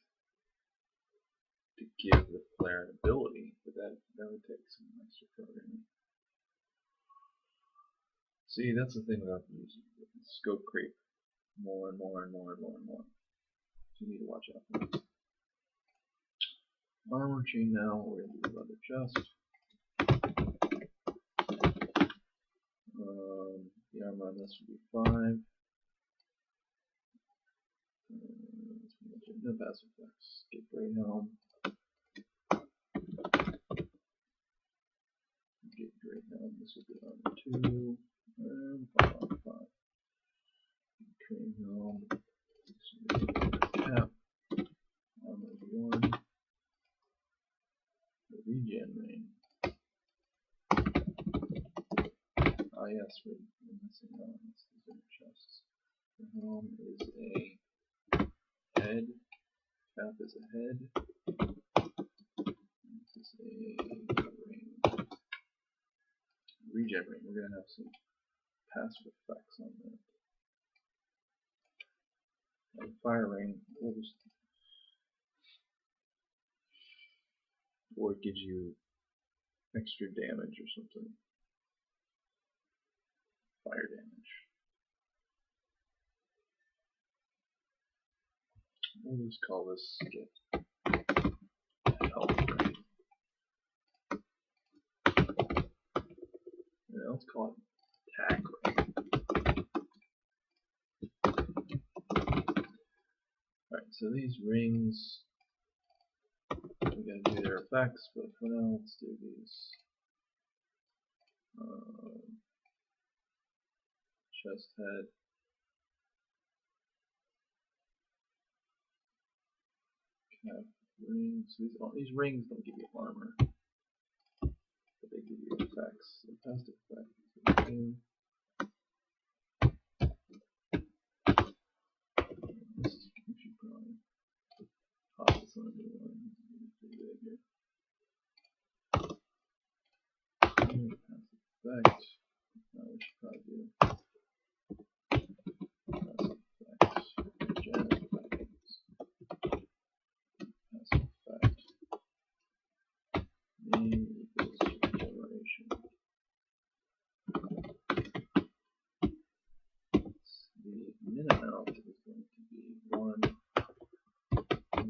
to give the player an ability, but that would take some extra programming. See, that's the thing about using scope creep. More and more and more and more and more. So you need to watch out for that. Armor chain now, we're going to do leather chest. The armor on this would be 5. No passive effects. Get great helm. Get great helm. This will be armor 2. And 5 on 5. Cream helm. Cap. Armor 1. The regen ring. Ah yes, we're missing on this. These are chests. The helm is a head. Cap is a head. This is a ring. Regen ring. We're going to have some passive effects on that. And fire ring, or it gives you extra damage or something. Fire damage. We'll just call this get health ring. Yeah, let's call it attack ring. Alright, so these rings, we gotta do their effects, but for now let's do these. Chest head. Cap rings. These rings don't give you armor, but they give you effects. So passive effect is this is we should probably pop this on a new one. It's pretty big here. Passive effect. Now we should probably do passive effects. Regen effects. Passive effect. Name equals regeneration.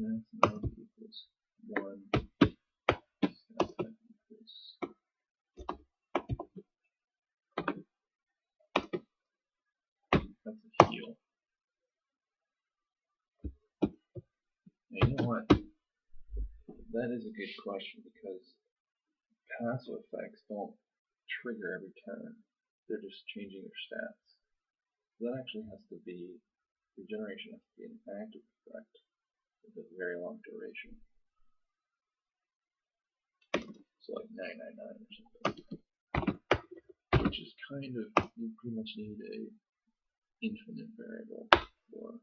max amount equals 1. Stat type equals that's a heal. Now, you know what? That is a good question because passive effects don't trigger every turn. They're just changing your stats. So that actually has to be, regeneration has to be an active effect with a very long duration. So like 999 or something. Which is kind of, you pretty much need a infinite variable for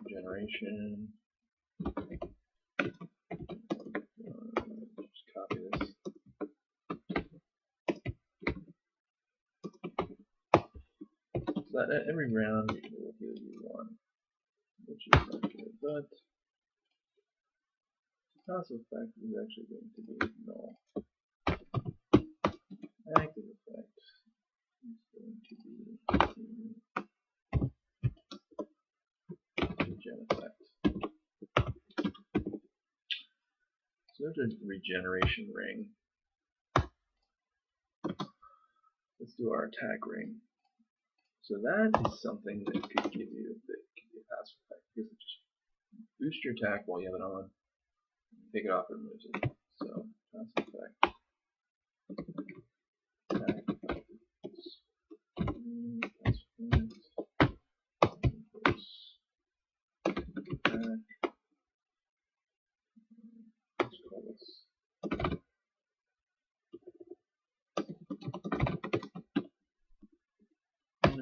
generation. Just copy this. So that every round it will heal you 1, which is not good, but the passive effect is actually going to be null. Active effect is going to be regen effect. So there's a regeneration ring. Let's do our attack ring. So that is something that could give you a passive effect because it just boosts your attack while you have it on. Take it off and removes it. So passive effect. Attack. Let's call this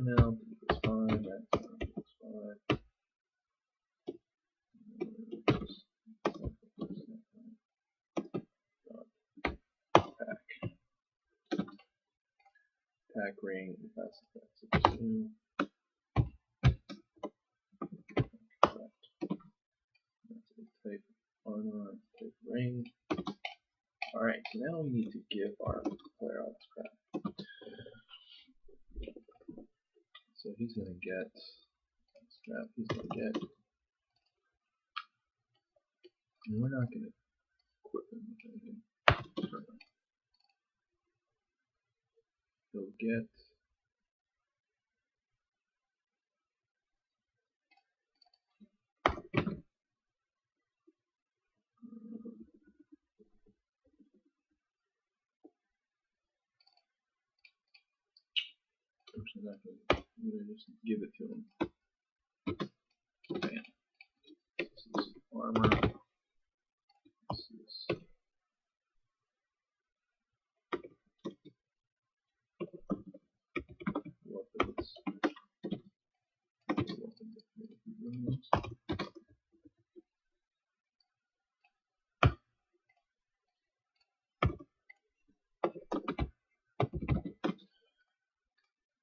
amount equals 5, max amount equals 5. Attack ring, passive effects equals 2. That's a type armor, type ring. Alright, so now we need to give our player all this crap. So he's going to get scrap, he's going to get, and we're not going to equip him with anything. He'll get I'm not going to just give it to him. Bam. This is armor. This is weapons.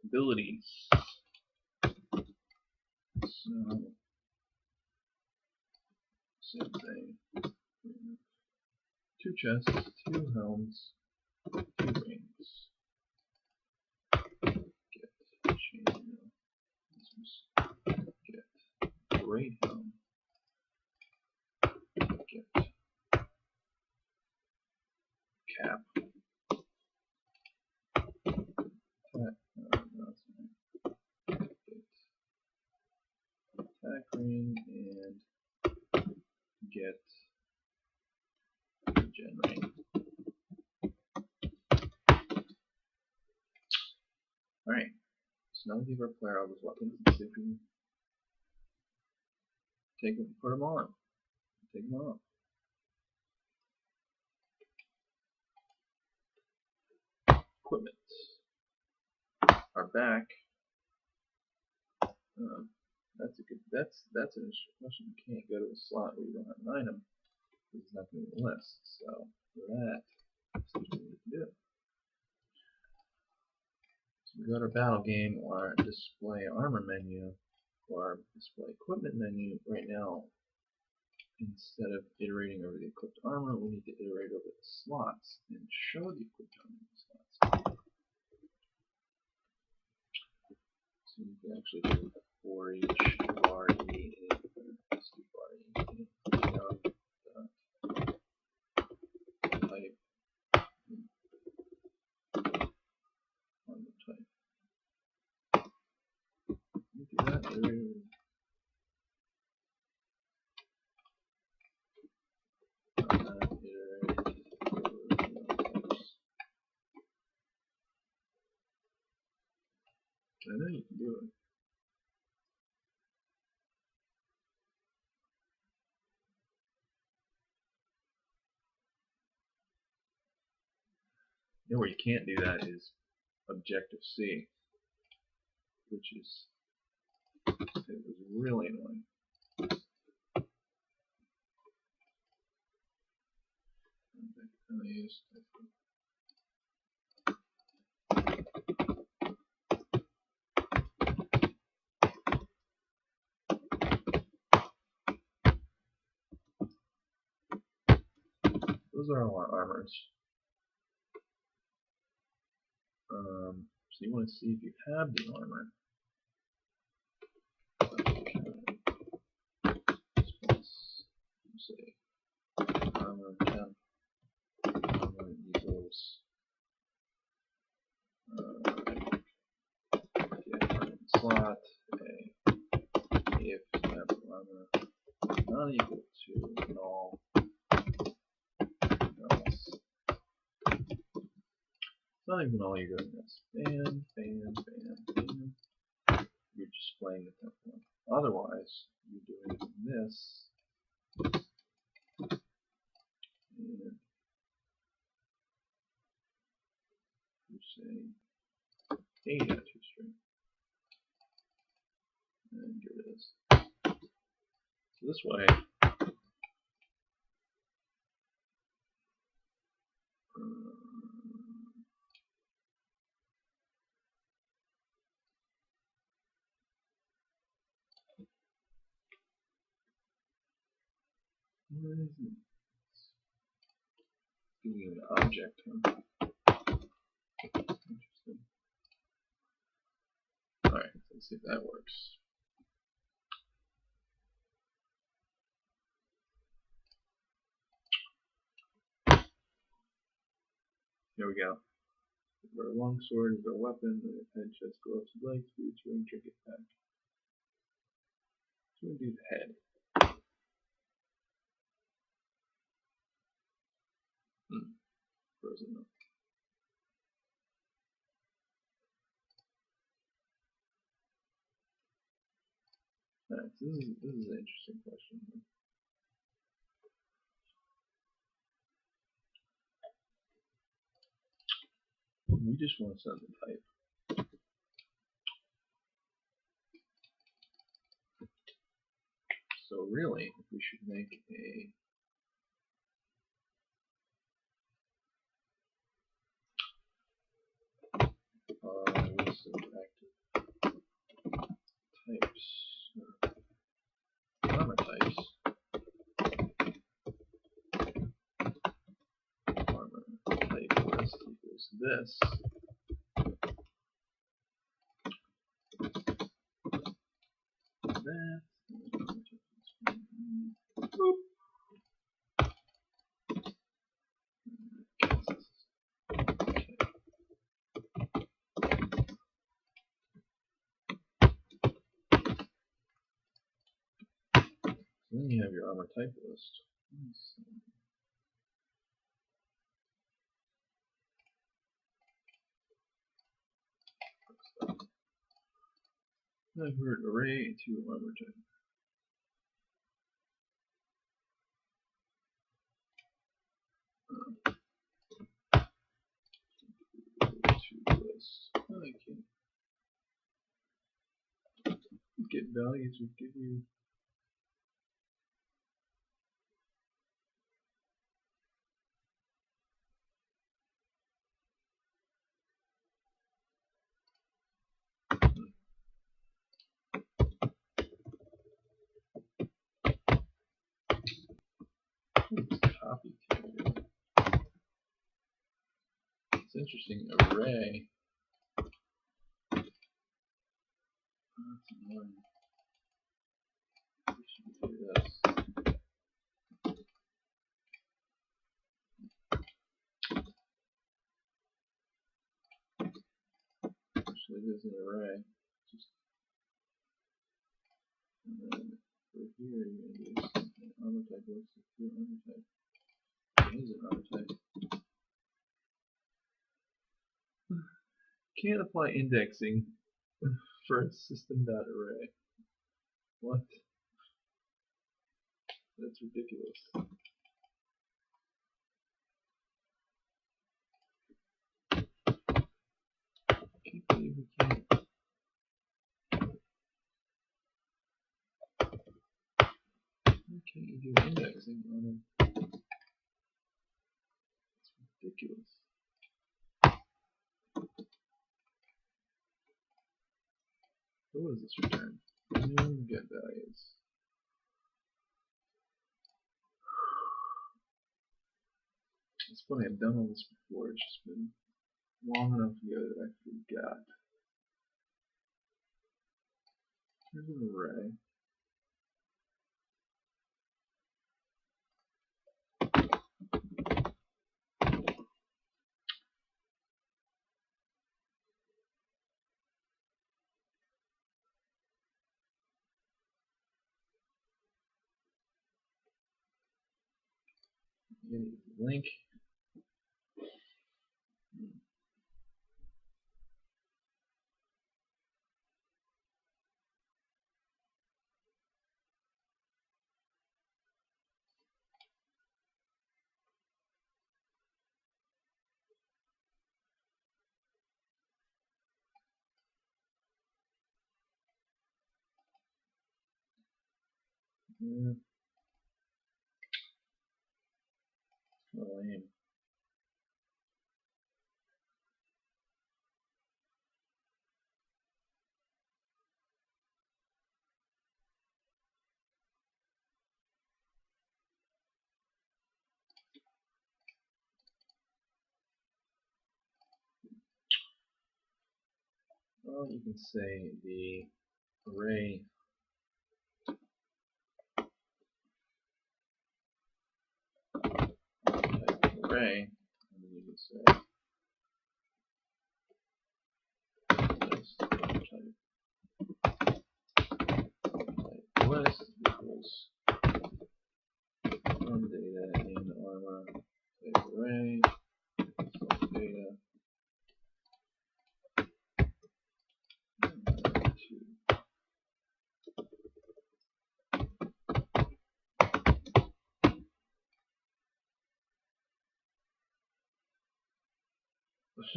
Abilities. So, same thing. 2 chests, 2 helms, 2 rings. Get chainmail. Get great helm. Get cap. Attack ring and get gen ring. Alright, so now we give our player all those weapons and see if we can put them on. Take them off. Equipment. Our back. That's an question. You can't go to a slot where you don't have an item because it's not going to be a list. So for that, that's what we need to do. So we go to our battle game or our display armor menu or our display equipment menu. Right now, instead of iterating over the equipped armor, we need to iterate over the slots and show the equipped armor in the slots. So you can actually do for each var e in, let's do var e in type on the type. You do that, iterate I know you can do it. You know where you can't do that is Objective C, which is it was really annoying. Those are all our armors. So you want to see if you have the armor. Say armor temp armor equals get slot a if temp armor not equal to null else. It's not even all you're doing this. Ban, ban, ban, ban. You're displaying the temp one. Otherwise, you're doing this and you say data to string and get rid of this. So this way, where is it? Giving you an object. Interesting. Alright, let's see if that works. Here we go. Our longsword is our weapon, the head, chest, gloves, legs, boots, ring, trinket, pack. So we do the head. Frozen up. Alright, so this is an interesting question. We just want to send the type. So really, we should make a list of active types, armor types. Armor type list equals this. That. Boop. Then you have your armor type list. Convert array to armor type. To list. I can get values would give you. copy keyword. It's interesting, array. That's annoying. We should do this. Actually, it is an array. Just, and then for here, you're going to do something. Armor type looks like your armor type. It is an armor type. Can't apply indexing for a system.array. What? That's ridiculous. I can't believe we can't. Why can't you do indexing on a? It's ridiculous. What was this return? New get values. It's funny, I've done all this before. It's just been long enough ago that I forgot. Here's an array. Link. Yeah. Lame. Well, you can say the array type array, and then you can say list type list equals from data in armor type array self data to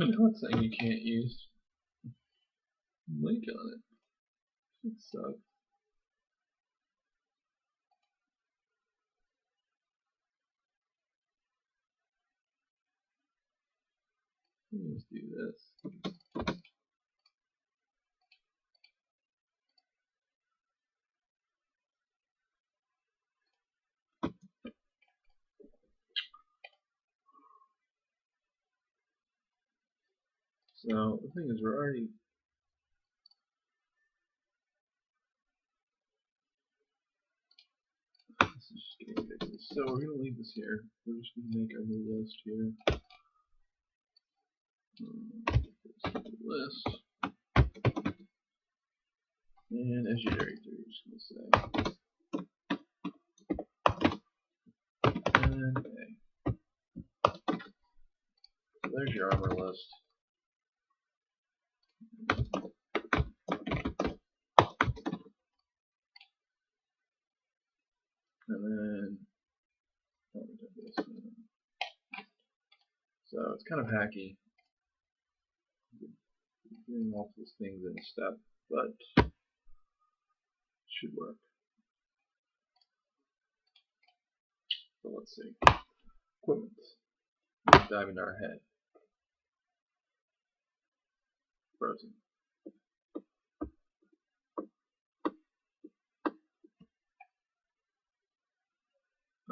I'm not saying you can't use link on it. It sucks. Let's do this. So the thing is, we're already this is just getting ridiculous. So we're gonna leave this here. We're just gonna make our new list here. List. And as your director, you're just gonna say and A. So there's your armor list. And then so it's kind of hacky, doing multiple things in a step, but it should work. So let's see. Equipment. Let's dive into our head. Frozen.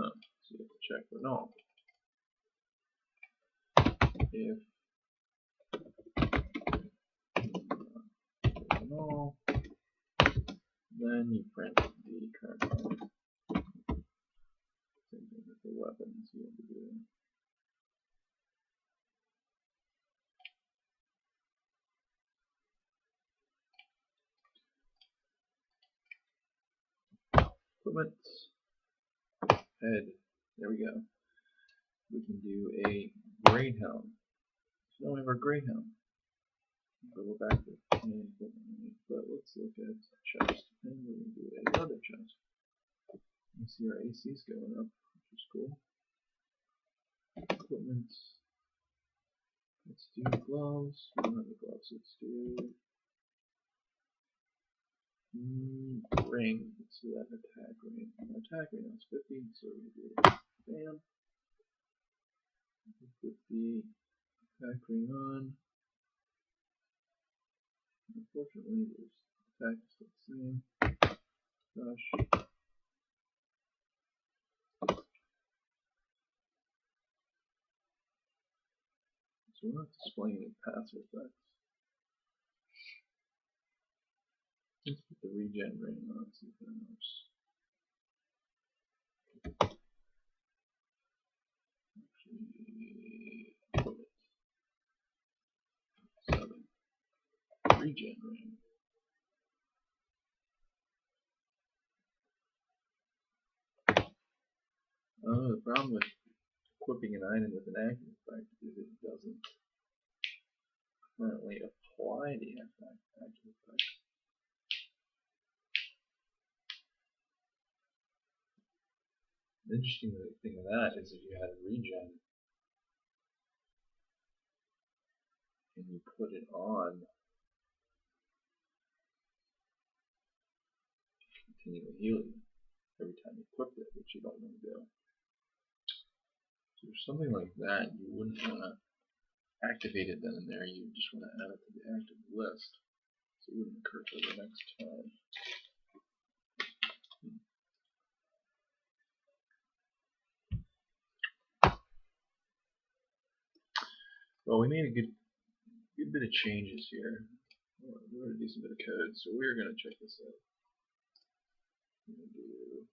Oh, so you have to check for null. If null, then you print the current value. Same thing with the weapons you have to do. Equipment, head, there we go. We can do a greyhound. So now we have our greyhound. But we're back to main equipment, but let's look at chest, and we're going to do another chest. You see our AC's going up, which is cool. Equipment. Let's do gloves. We don't have the gloves. Let's do ring. Let's do that attack ring. Attack ring is 50, so we're going to do bam. Put the attack ring on. Unfortunately, there's attack is still the same. Gosh. So we're not displaying any passive effects. Let's put the regen ring on, see if that helps. Actually, 7. Regen ring. The problem with equipping an item with an active effect is it doesn't currently apply the active effect. The interesting thing of that is if you had a regen and you put it on, continually heal you every time you equip it, which you don't want to do. So for something like that, you wouldn't want to activate it then and there, you just want to add it to the active list so it wouldn't occur till the next time. Well, we made a good bit of changes here. We're going to do some bit of code, so we're going to check this out. We're going to do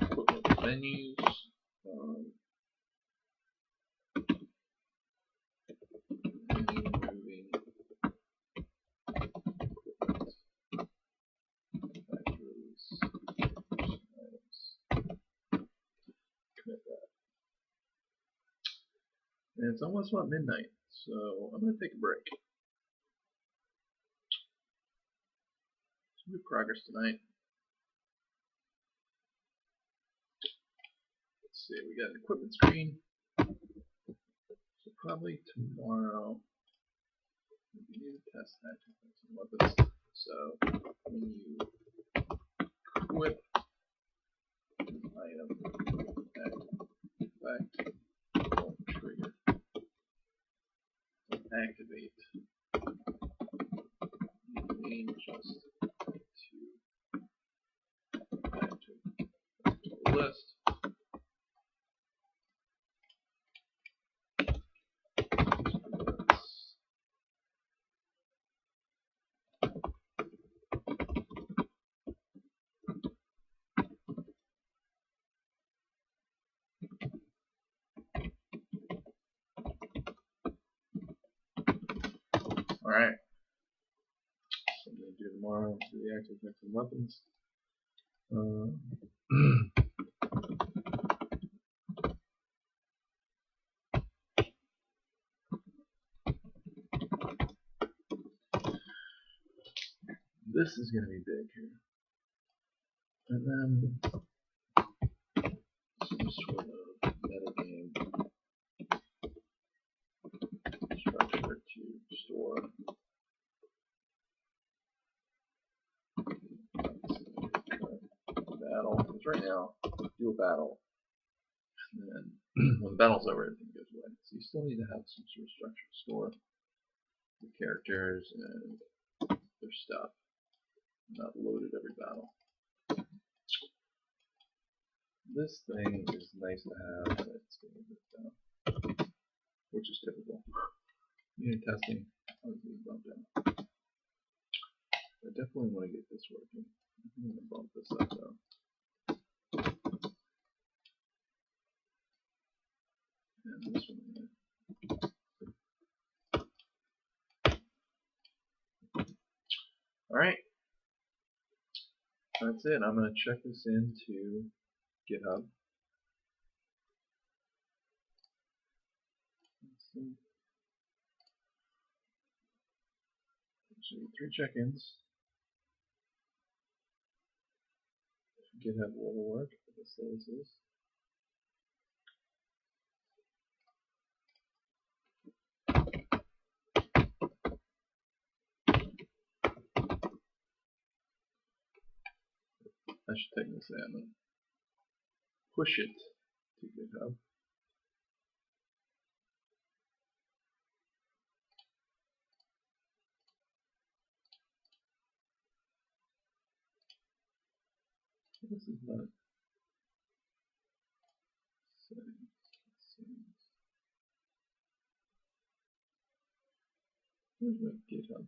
equipment menus. Moving equipment factories items. Commit that. And it's almost about midnight, so I'm going to take a break. Some good progress tonight. Let's see, we got an equipment screen. So probably tomorrow we need to test active effects and weapons. So when you equip an item with an active effect, don't trigger, don't activate. You mean just to add to the list. Alright, so I'm going to do tomorrow for the active effects and weapons. This is going to be big here. And then some sort of metagame structure to store battle. Because right now, do a battle, and then when the battle's over, everything goes away. So you still need to have some sort of structure to store the characters and their stuff, not loaded every battle. This thing is nice to have, but it's getting a bit down, which is typical. Unit testing, always need to bump down. I definitely want to get this working. I'm going to bump this up though. And this one here. Alright, that's it. I'm going to check this into GitHub. Let's see. So 3 check-ins. GitHub will work. I guess this is. I should take this in and push it to GitHub. This is not settings. Where's my GitHub?